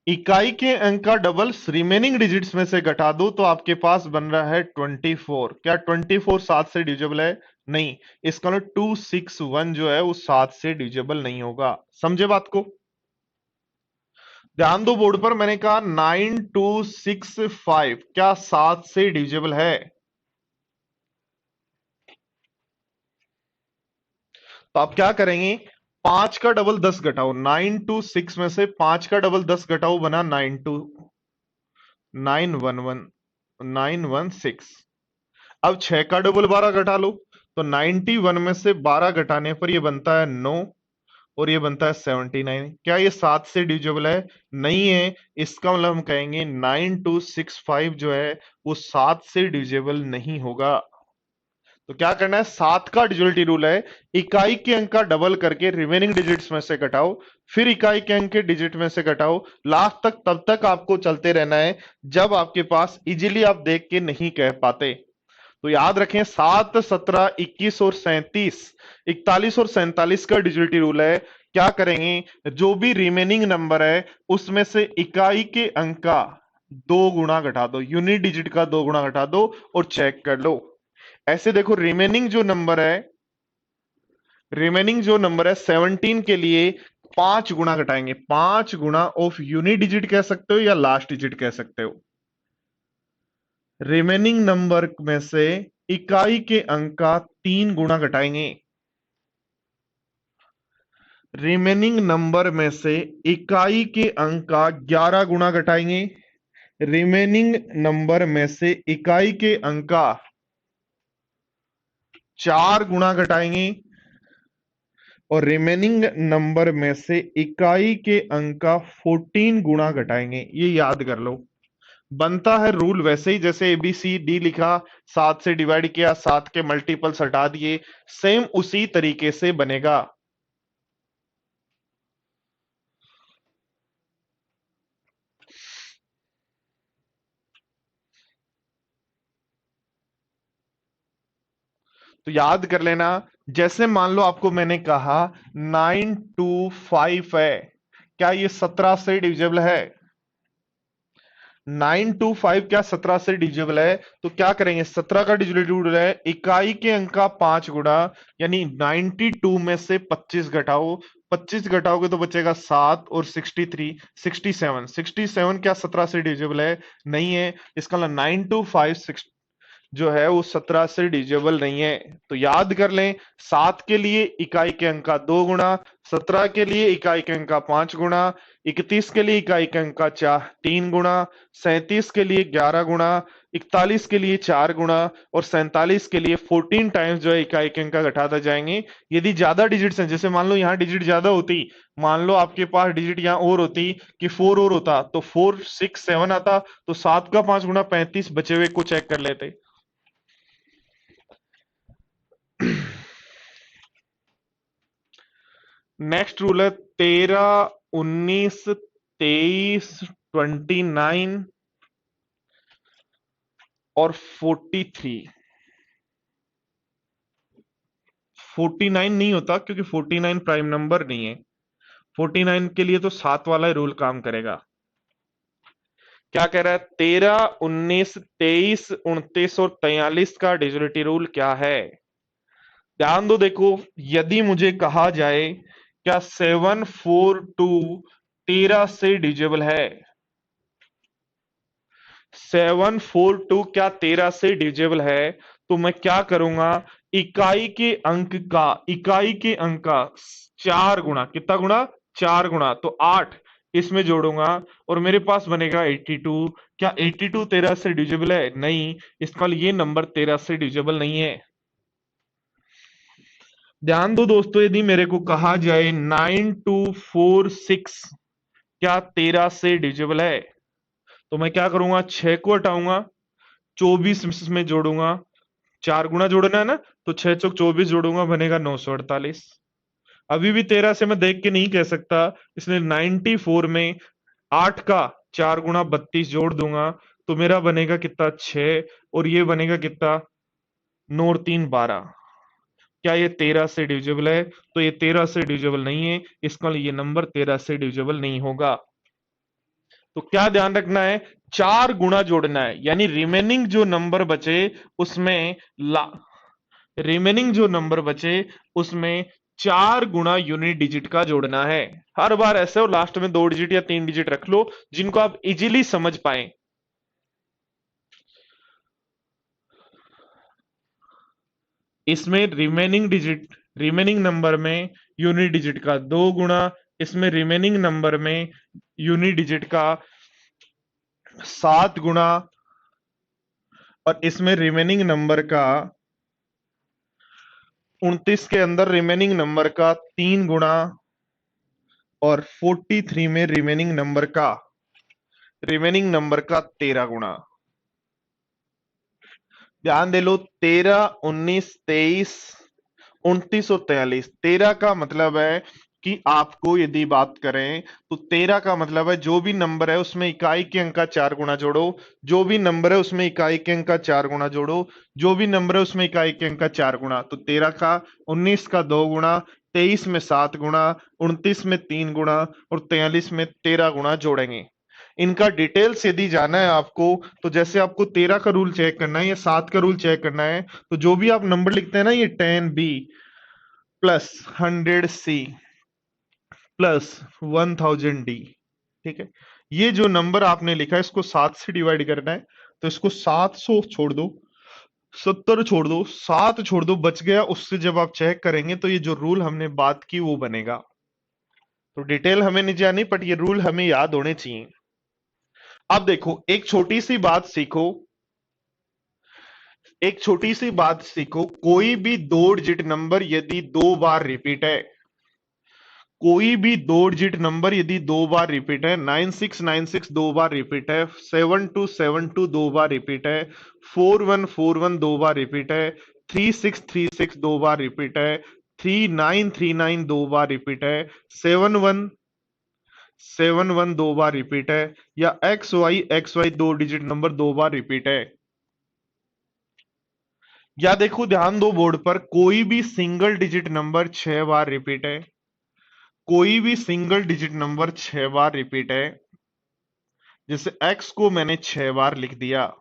इकाई के अंक का डबल रिमेनिंग डिजिट्स में से घटा दो तो आपके पास बन रहा है 24। क्या 24 7 से डिविजिबल है? नहीं। इसका मतलब 261 जो है वो 7 से डिविजिबल नहीं होगा। समझे बात को? ध्यान दो बोर्ड पर, मैंने कहा 9265 क्या 7 से डिविजिबल है? तो आप क्या करेंगे, 5 का डबल 10 घटाओ, 926 में से 5 का डबल 10 घटाओ, बना 916। अब 6 का डबल 12 घटा लो, तो 91 में से 12 घटाने पर ये बनता है 9 और ये बनता है 79। क्या ये 7 से डिविजिबल है? नहीं है। इसका मतलब हम कहेंगे 9265 जो है वो 7 से डिविजिबल नहीं होगा। तो क्या करना है, 7 का डिजिटल रूल है, इकाई के अंक का डबल करके रिमेनिंग डिजिट्स में से घटाओ, फिर इकाई के अंक के डिजिट में से घटाओ, लास्ट तक तब तक आपको चलते रहना है जब आपके पास इजीली आप देख के नहीं कह पाते। तो याद रखें, 7, 17, 21 और 37, 41 और 47 का डिजिटल रूल है। क्या करेंगे, जो भी रिमेनिंग नंबर है उसमें से इकाई के अंक का 2 गुना घटा दो, यूनिट डिजिट का 2 गुना घटा दो और चेक कर लो। ऐसे देखो, रिमेनिंग जो नंबर है 17 के लिए 5 गुना घटाएंगे, 5 गुना ऑफ यूनिट डिजिट कह सकते हो या लास्ट डिजिट कह सकते हो। रिमेनिंग नंबर में से इकाई के अंक का 3 गुना घटाएंगे। रिमेनिंग नंबर में से इकाई के अंक का 11 गुना घटाएंगे। रिमेनिंग नंबर में से इकाई के अंक का 4 गुना घटाएंगे और रिमेनिंग नंबर में से इकाई के अंक का 14 गुना घटाएंगे। ये याद कर लो। बनता है रूल वैसे ही जैसे ABCD लिखा, 7 से डिवाइड किया, 7 के मल्टीपल्स हटा दिए, सेम उसी तरीके से बनेगा। तो याद कर लेना। जैसे मान लो आपको मैंने कहा 925 है, क्या ये 17 से डिविजिबल है? 925 क्या 17 से डिविजिबल है? तो क्या करेंगे, 17 का डिजिटल रूल है इकाई के अंक का 5 गुना, यानी 92 में से 25 घटाओ। 25 घटाओगे तो बचेगा 7 और 63 67। 67 क्या 17 से डिविजिबल है? नहीं है। इसका मतलब 925 जो है वो 17 से डिविजिबल नहीं है। तो याद कर लें, 7 के लिए इकाई के अंक का 2 गुना, 17 के लिए इकाई के अंक का 5 गुना, 31 के लिए इकाई के अंक का 3 गुना, 37 के लिए 11 गुना, 41 के लिए 4 गुना और 47 के लिए 14 टाइम्स जो है इकाई के अंक का घटाते जाएंगे। यदि ज्यादा डिजिट्स हैं, जैसे मान लो यहाँ डिजिट ज्यादा होती, मान लो आपके पास डिजिट यहाँ और होती कि 4 और होता तो 4 6 7 आता, तो 7 का 5 गुना 35, बचे हुए को चेक कर लेते। नेक्स्ट रूल है 13 19 23 29 और 43। 49 नहीं होता क्योंकि 49 प्राइम नंबर नहीं है। 49 के लिए तो 7 वाला रूल काम करेगा। क्या कह रहा है, 13 19 23 29 और 43 का डिजिटल रूल क्या है? ध्यान दो, देखो, यदि मुझे कहा जाए क्या 742 13 से डिविजिबल है? 742 क्या 13 से डिविजिबल है? तो मैं क्या करूंगा, इकाई के अंक का 4 गुना, कितना गुना? 4 गुना, तो 8 इसमें जोड़ूंगा और मेरे पास बनेगा 82। क्या 82 13 से डिविजिबल है? नहीं। इसका मतलब ये नंबर 13 से डिविजिबल नहीं है। ध्यान दो दोस्तों, यदि मेरे को कहा जाए 9246 क्या 13 से डिविजिबल है? तो मैं क्या करूंगा, 6 को हटाऊंगा, 24 में जोड़ूंगा, 4 गुना जोड़ना है ना, तो 6 चौक 24 जोड़ूंगा, बनेगा 948। अभी भी 13 से मैं देख के नहीं कह सकता, इसलिए 94 में 8 का 4 गुना 32 जोड़ दूंगा, तो मेरा बनेगा कितना, 6, और ये बनेगा कितना, 9 और 3 12। क्या ये 13 से डिविजिबल है? तो ये 13 से डिविजिबल नहीं है, इसका ये नंबर 13 से डिविजिबल नहीं होगा। तो क्या ध्यान रखना है, 4 गुना जोड़ना है, यानी रिमेनिंग जो नंबर बचे उसमें रिमेनिंग जो नंबर बचे उसमें 4 गुना यूनिट डिजिट का जोड़ना है। हर बार ऐसे, और लास्ट में 2 डिजिट या 3 डिजिट रख लो जिनको आप इजीली समझ पाए। इसमें रिमेनिंग नंबर में यूनिट डिजिट का 2 गुना, इसमें रिमेनिंग नंबर में यूनिट डिजिट का 7 गुना, और इसमें रिमेनिंग नंबर का 29 के अंदर रिमेनिंग नंबर का 3 गुना, और 43 में रिमेनिंग नंबर का 13 गुना। ध्यान दे लो, 13 19 23 29 और 43। 13 का मतलब है कि आपको यदि बात करें तो 13 का मतलब है जो भी नंबर है उसमें इकाई के अंक का 4 गुना जोड़ो, जो भी नंबर है उसमें इकाई के अंक का 4 गुना जोड़ो, जो भी नंबर है उसमें इकाई के अंक का 4 गुना। तो 13 का 19 का 2 गुना, 23 में 7 गुना, 29 में 3 गुना और 43 में 13 गुना जोड़ेंगे। इनका डिटेल्स यदि जाना है आपको, तो जैसे आपको 13 का रूल चेक करना है या 7 का रूल चेक करना है, तो जो भी आप नंबर लिखते हैं ना, ये 10B plus 100C plus 1000D, ठीक है, ये जो नंबर आपने लिखा है इसको 7 से डिवाइड करना है, तो इसको 700 छोड़ दो, 70 छोड़ दो, 7 छोड़ दो, बच गया। उससे जब आप चेक करेंगे तो ये जो रूल हमने बात की वो बनेगा। तो डिटेल हमें नहीं जानी, बट ये रूल हमें याद होने चाहिए। अब देखो एक छोटी सी बात सीखो, एक छोटी सी बात सीखो, कोई भी दो डिजिट नंबर यदि दो बार रिपीट है, कोई भी दो डिजिट नंबर यदि दो बार रिपीट है, 9696 दो बार रिपीट है, 7272 दो बार रिपीट है, 4141 दो बार रिपीट है, 3636 दो बार रिपीट है, 3939 दो बार रिपीट है, 7171 दो बार रिपीट है, या XY दो डिजिट नंबर दो बार रिपीट है, या देखो ध्यान दो बोर्ड पर, कोई भी सिंगल डिजिट नंबर 6 बार रिपीट है, कोई भी सिंगल डिजिट नंबर 6 बार रिपीट है, जैसे x को मैंने 6 बार लिख दिया।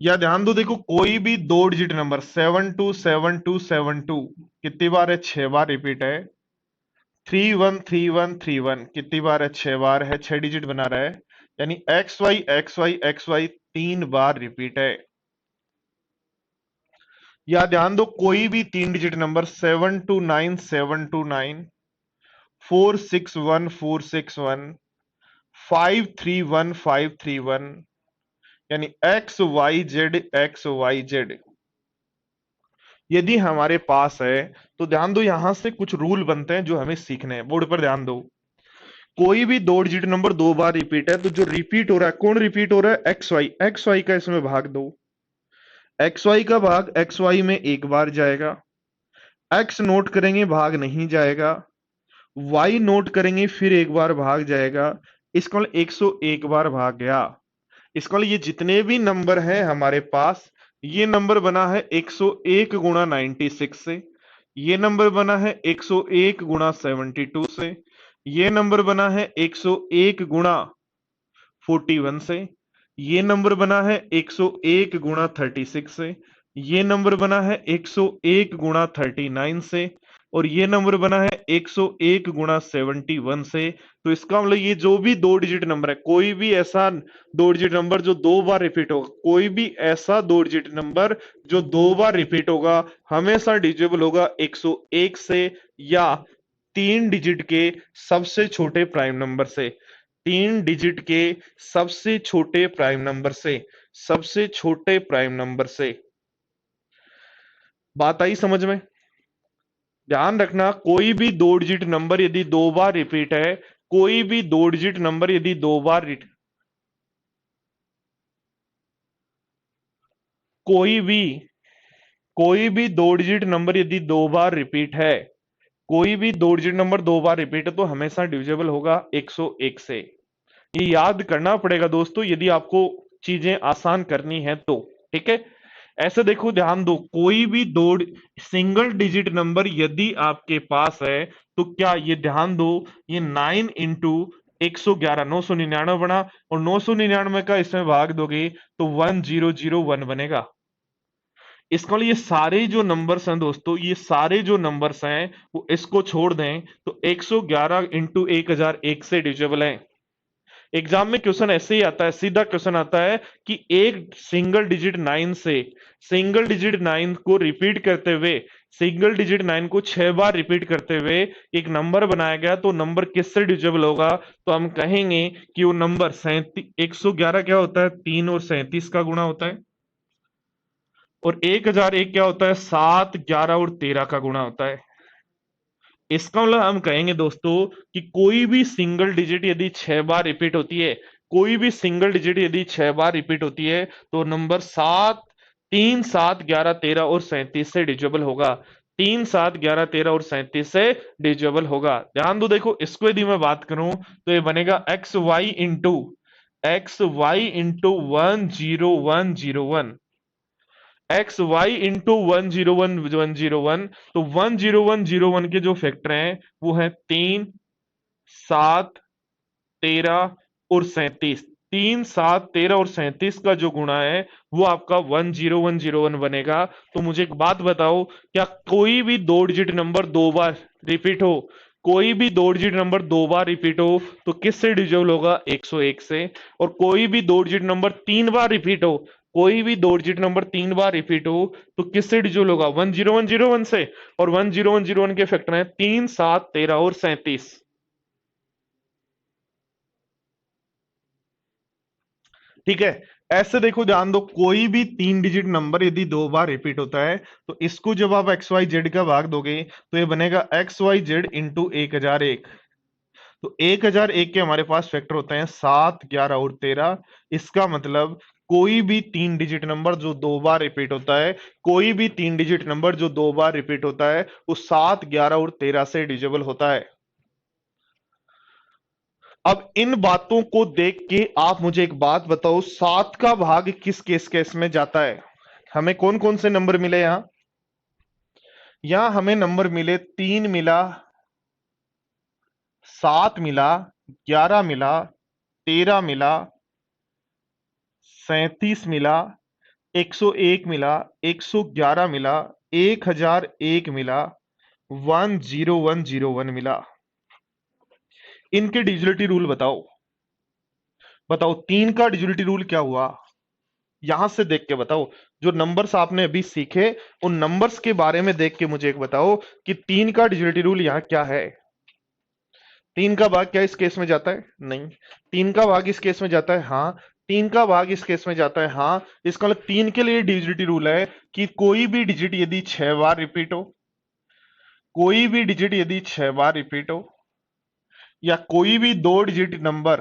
या ध्यान दो देखो कोई भी दो डिजिट नंबर 727272 कितनी बार है, 6 बार रिपीट है। 313131 कितनी बार है, 6 बार है, 6 डिजिट बना रहा है, यानी XY 3 बार रिपीट है। या ध्यान दो कोई भी तीन डिजिट नंबर 729729 461461 531531, यानी XYZ यदि हमारे पास है, तो ध्यान दो यहां से कुछ रूल बनते हैं जो हमें सीखने हैं, बोर्ड पर ध्यान दो। कोई भी दो डिजिट नंबर दो बार रिपीट है, तो जो रिपीट हो रहा है, कौन रिपीट हो रहा है, XY का इसमें भाग दो, XY का भाग XY में एक बार जाएगा, X नोट करेंगे भाग नहीं जाएगा, Y नोट करेंगे फिर एक बार भाग जाएगा, इसका मतलब 101 बार भाग गया। इसका मतलब ये जितने भी नंबर हैं हमारे पास, ये नंबर बना है 101 गुणा 96 से, ये नंबर बना है 101 गुणा 72 से, ये नंबर बना है 101 गुणा 41 से, ये नंबर बना है 101 गुणा 36 से, ये नंबर बना है 101 गुणा 39 से, और ये नंबर बना है 101 गुणा 71 से। तो इसका मतलब ये जो भी दो डिजिट नंबर है, कोई भी ऐसा दो डिजिट नंबर जो दो बार रिपीट होगा, कोई भी ऐसा दो डिजिट नंबर जो दो बार रिपीट होगा, हमेशा डिजिबल होगा 101 से, या तीन डिजिट के सबसे छोटे प्राइम नंबर से, तीन डिजिट के सबसे छोटे प्राइम नंबर से, सबसे छोटे प्राइम नंबर से। बात आई समझ में? ध्यान रखना कोई भी दो डिजिट नंबर यदि दो बार रिपीट है, कोई भी दो डिजिट नंबर यदि दो बार कोई भी कोई भी दो डिजिट नंबर यदि दो बार रिपीट है, कोई भी दो डिजिट नंबर दो बार रिपीट है, तो हमेशा डिविजिबल होगा 101 से। ये याद करना पड़ेगा दोस्तों, यदि आपको चीजें आसान करनी है तो। ठीक है, ऐसे देखो ध्यान दो, कोई भी दो सिंगल डिजिट नंबर यदि आपके पास है, तो क्या ये ध्यान दो, ये 9 इंटू 111 999 बना, और 999 का इसमें भाग दोगे तो 1001 बनेगा। इसका मतलब ये सारे जो नंबर्स हैं दोस्तों, ये सारे जो नंबर्स हैं वो इसको छोड़ दें तो 111 इंटू 1001 से डिविजिबल है। एग्जाम में क्वेश्चन ऐसे ही आता है, सीधा क्वेश्चन आता है कि एक सिंगल डिजिट 9 से, सिंगल डिजिट 9 को रिपीट करते हुए, सिंगल डिजिट 9 को 6 बार रिपीट करते हुए एक नंबर बनाया गया, तो नंबर किससे डिविजिबल होगा? तो हम कहेंगे कि वो नंबर 111 क्या होता है, 3 और 37 का गुणा होता है, और 1001 क्या होता है, 7 11 और 13 का गुणा होता है। इसका मतलब हम कहेंगे दोस्तों कि कोई भी सिंगल डिजिट यदि 6 बार रिपीट होती है, कोई भी सिंगल डिजिट यदि 6 बार रिपीट होती है, तो नंबर 7 3 7 11 13 और 37 से डिविजिबल होगा, 3 7 11 13 और 37 से डिविजिबल होगा। ध्यान दो देखो, इसको यदि मैं बात करूं तो ये बनेगा X Y into 10101, X Y into 101 तो 10101 के जो फैक्टर हैं वो है 3 7 13 और 37, 3 7 13 और 37 का जो गुणा है वो आपका 10101 बनेगा। तो मुझे एक बात बताओ, क्या कोई भी दो डिजिट नंबर दो बार रिपीट हो, कोई भी दो डिजिट नंबर दो बार रिपीट हो तो किससे डिविजिबल होगा? 101 से। और कोई भी दो डिजिट नंबर 3 बार रिपीट हो कोई भी दो डिजिट नंबर 3 बार रिपीट हो तो किससे डिजिबल होगा? 10101 से। और 10101 के फैक्टर हैं 3, 7, 13 और 37। ठीक है। ऐसे देखो, ध्यान दो, कोई भी 3 डिजिट नंबर यदि 2 बार रिपीट होता है तो इसको जब आप एक्स वाई जेड का भाग दोगे तो ये बनेगा एक्स वाई जेड इंटू 1001। तो 1001 के हमारे पास फैक्टर होते हैं 7, 11 और 13। इसका मतलब कोई भी 3 डिजिट नंबर जो 2 बार रिपीट होता है, कोई भी 3 डिजिट नंबर जो 2 बार रिपीट होता है वो 7, 11 और 13 से डिजिबल होता है। अब इन बातों को देख के आप मुझे एक बात बताओ, 7 का भाग किस केस केस में जाता है? हमें कौन कौन से नंबर मिले यहां? यहां हमें नंबर मिले 3 मिला, 7 मिला, 11 मिला, 13 मिला, 37 मिला, 101 मिला, 111 मिला, 1001 मिला, 10101 मिला। इनके डिजिटलिटी रूल बताओ। बताओ 3 का डिजिटलिटी रूल क्या हुआ? यहां से देख के बताओ। जो नंबर्स आपने अभी सीखे उन नंबर्स के बारे में देख के मुझे एक बताओ कि 3 का डिजिटलिटी रूल यहां क्या है? 3 का भाग क्या इस केस में जाता है? नहीं। 3 का भाग इस केस में जाता है? हाँ। 3 का भाग इस केस में जाता है? हाँ। इसका मतलब 3 के लिए डिजिटलिटी रूल है कि कोई भी डिजिट यदि 6 बार रिपीट हो, कोई भी डिजिट यदि 6 बार रिपीट हो, या कोई भी दो डिजिट नंबर,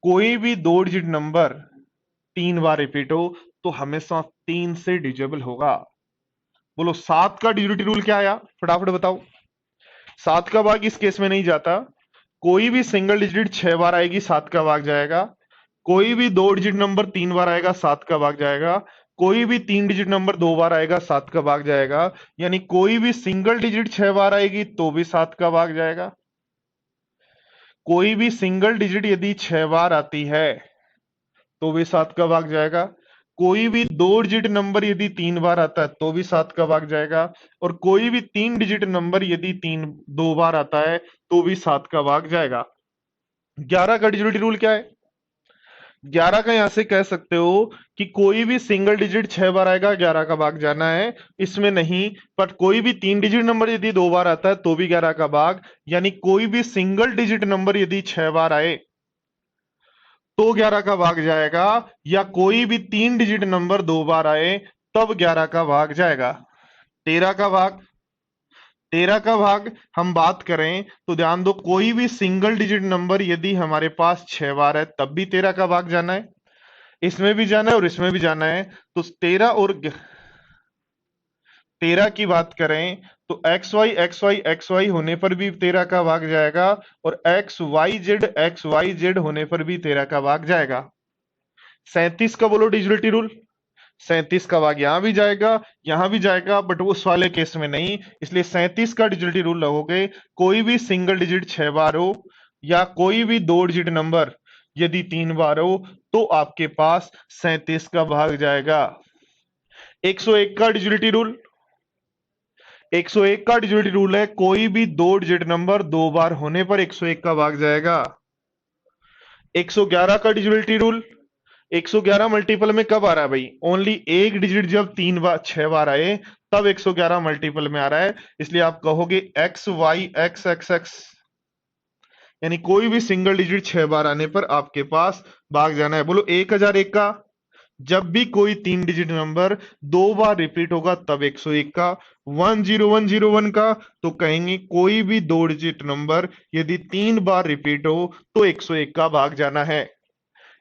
कोई भी दो डिजिट नंबर 3 बार रिपीट हो तो हमेशा 3 से डिजिबल होगा। बोलो 7 का डिजिटलिटी रूल क्या आया? फटाफट बताओ। 7 का भाग इस केस में नहीं जाता। कोई भी सिंगल डिजिट 6 बार आएगी, 7 का भाग जाएगा। कोई भी दो डिजिट नंबर 3 बार आएगा, 7 का भाग जाएगा। कोई भी 3 डिजिट नंबर 2 बार आएगा, 7 का भाग जाएगा। यानी कोई भी सिंगल डिजिट 6 बार आएगी तो भी 7 का भाग जाएगा। कोई भी सिंगल डिजिट यदि 6 बार आती है तो भी 7 का भाग जाएगा। कोई भी दो डिजिट नंबर यदि 3 बार आता है तो भी 7 का भाग जाएगा। और कोई भी 3 डिजिट नंबर यदि 2 बार आता है तो भी 7 का भाग जाएगा। 11 का डिजिटलिटी रूल क्या है? 11 का यहां से कह सकते हो कि कोई भी सिंगल डिजिट 6 बार आएगा, 11 का भाग जाना है। इसमें नहीं, पर कोई भी 3 डिजिट नंबर यदि 2 बार आता है तो भी 11 का भाग। यानी कोई भी सिंगल डिजिट नंबर यदि 6 बार आए तो 11 का भाग जाएगा, या कोई भी 3 डिजिट नंबर 2 बार आए तब 11 का भाग जाएगा। 13 का भाग, 13 का भाग हम बात करें तो ध्यान दो, कोई भी सिंगल डिजिट नंबर यदि हमारे पास 6 बार है तब भी 13 का भाग जाना है। इसमें भी जाना है और इसमें भी जाना है। तो 13 की बात करें तो एक्स वाई होने पर भी 13 का भाग जाएगा। और एक्स वाई जेड होने पर भी 13 का भाग जाएगा। 37 का बोलो डिजिटलिटी रूल। 37 का भाग यहां भी जाएगा, यहां भी जाएगा, बट उस वाले केस में नहीं। इसलिए 37 का डिजिटलिटी रूल लगोगे, कोई भी सिंगल डिजिट 6 बार हो, या कोई भी दो डिजिट नंबर यदि 3 बार हो तो आपके पास 37 का भाग जाएगा। 101 का डिजिटलिटी रूल, 101 का डिजिटलिटी रूल है कोई भी दो डिजिट नंबर 2 बार होने पर 101 का भाग जाएगा। 111 का डिजिटलिटी रूल, 111 मल्टीपल में कब आ रहा है भाई? ओनली एक डिजिट जब 6 बार आए तब 111 मल्टीपल में आ रहा है। इसलिए आप कहोगे X Y X X X. यानी कोई भी सिंगल डिजिट 6 बार आने पर आपके पास भाग जाना है। बोलो 1001 का, जब भी कोई 3 डिजिट नंबर 2 बार रिपीट होगा तब 101 का। 10101 का तो कहेंगे कोई भी दो डिजिट नंबर यदि 3 बार रिपीट हो तो 101 का भाग जाना है।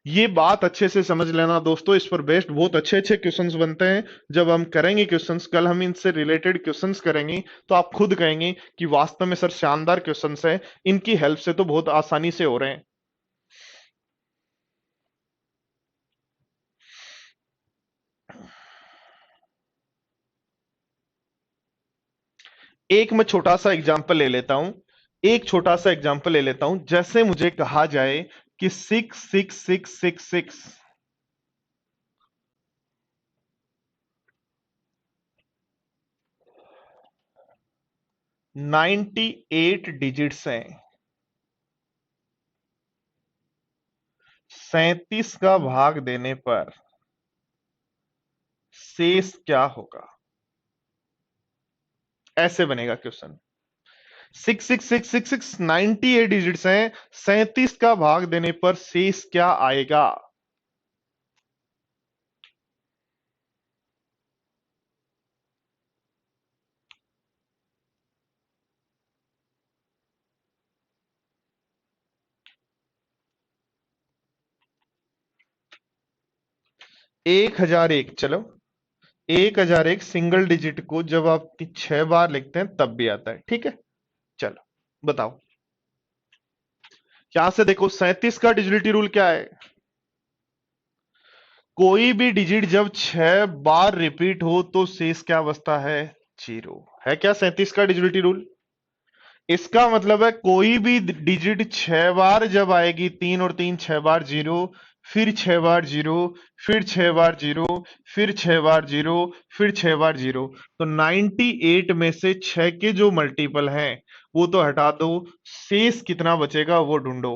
ये बात अच्छे से समझ लेना दोस्तों, इस पर बेस्ड बहुत अच्छे अच्छे क्वेश्चंस बनते हैं। जब हम करेंगे क्वेश्चंस, कल हम इनसे रिलेटेड क्वेश्चंस करेंगे तो आप खुद कहेंगे कि वास्तव में सर शानदार क्वेश्चंस हैं, इनकी हेल्प से तो बहुत आसानी से हो रहे हैं। एक मैं छोटा सा एग्जांपल ले लेता हूं, एक छोटा सा एग्जांपल ले लेता हूं। जैसे मुझे कहा जाए कि 66666 98 डिजिट्स हैं, 37 का भाग देने पर शेष क्या होगा? ऐसे बनेगा क्वेश्चन। 66666 98 डिजिट्स हैं, 37 का भाग देने पर शेष क्या आएगा? एक हजार एक, चलो 1001 सिंगल डिजिट को जब आप 6 बार लिखते हैं तब भी आता है, ठीक है। चलो बताओ, यहां से देखो 37 का डिजिटल रूल क्या है? कोई भी डिजिट जब 6 बार रिपीट हो तो शेष क्या बचता है? 0 है क्या 37 का डिजिटल रूल? इसका मतलब है कोई भी डिजिट 6 बार जब आएगी, 3 और 3 6 बार 0, फिर 6 बार 0, फिर 6 बार 0, फिर 6 बार 0, फिर 6 बार 0, तो 98 में से 6 के जो मल्टीपल हैं वो तो हटा दो, शेष कितना बचेगा वो ढूंढो।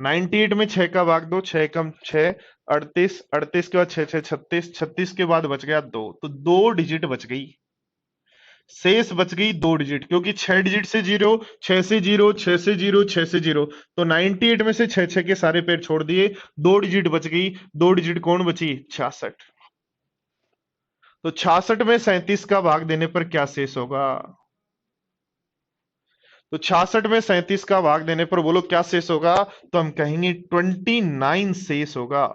98 में 6 का भाग दो, 6 कम 6 38, 38 के बाद 6 6 36, 36 के बाद बच गया 2, तो 2 डिजिट बच गई, शेष बच गई 2 डिजिट, क्योंकि 6 डिजिट से 0, 6 से 0, 6 से 0, 6 से 0, तो 98 में से 6 6 के सारे पेड़ छोड़ दिए, 2 डिजिट बच गई। 2 डिजिट कौन बची? 66। तो 66 में 37 का भाग देने पर क्या शेष होगा? तो 66 में 37 का भाग देने पर बोलो क्या शेष होगा? तो हम कहेंगे 29 शेष होगा।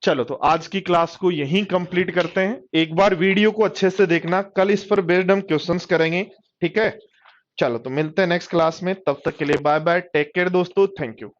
चलो तो आज की क्लास को यहीं कंप्लीट करते हैं। एक बार वीडियो को अच्छे से देखना, कल इस पर बेस्ड हम क्वेश्चंस करेंगे, ठीक है। चलो तो मिलते हैं नेक्स्ट क्लास में, तब तक के लिए बाय बाय, टेक केयर दोस्तों, थैंक यू।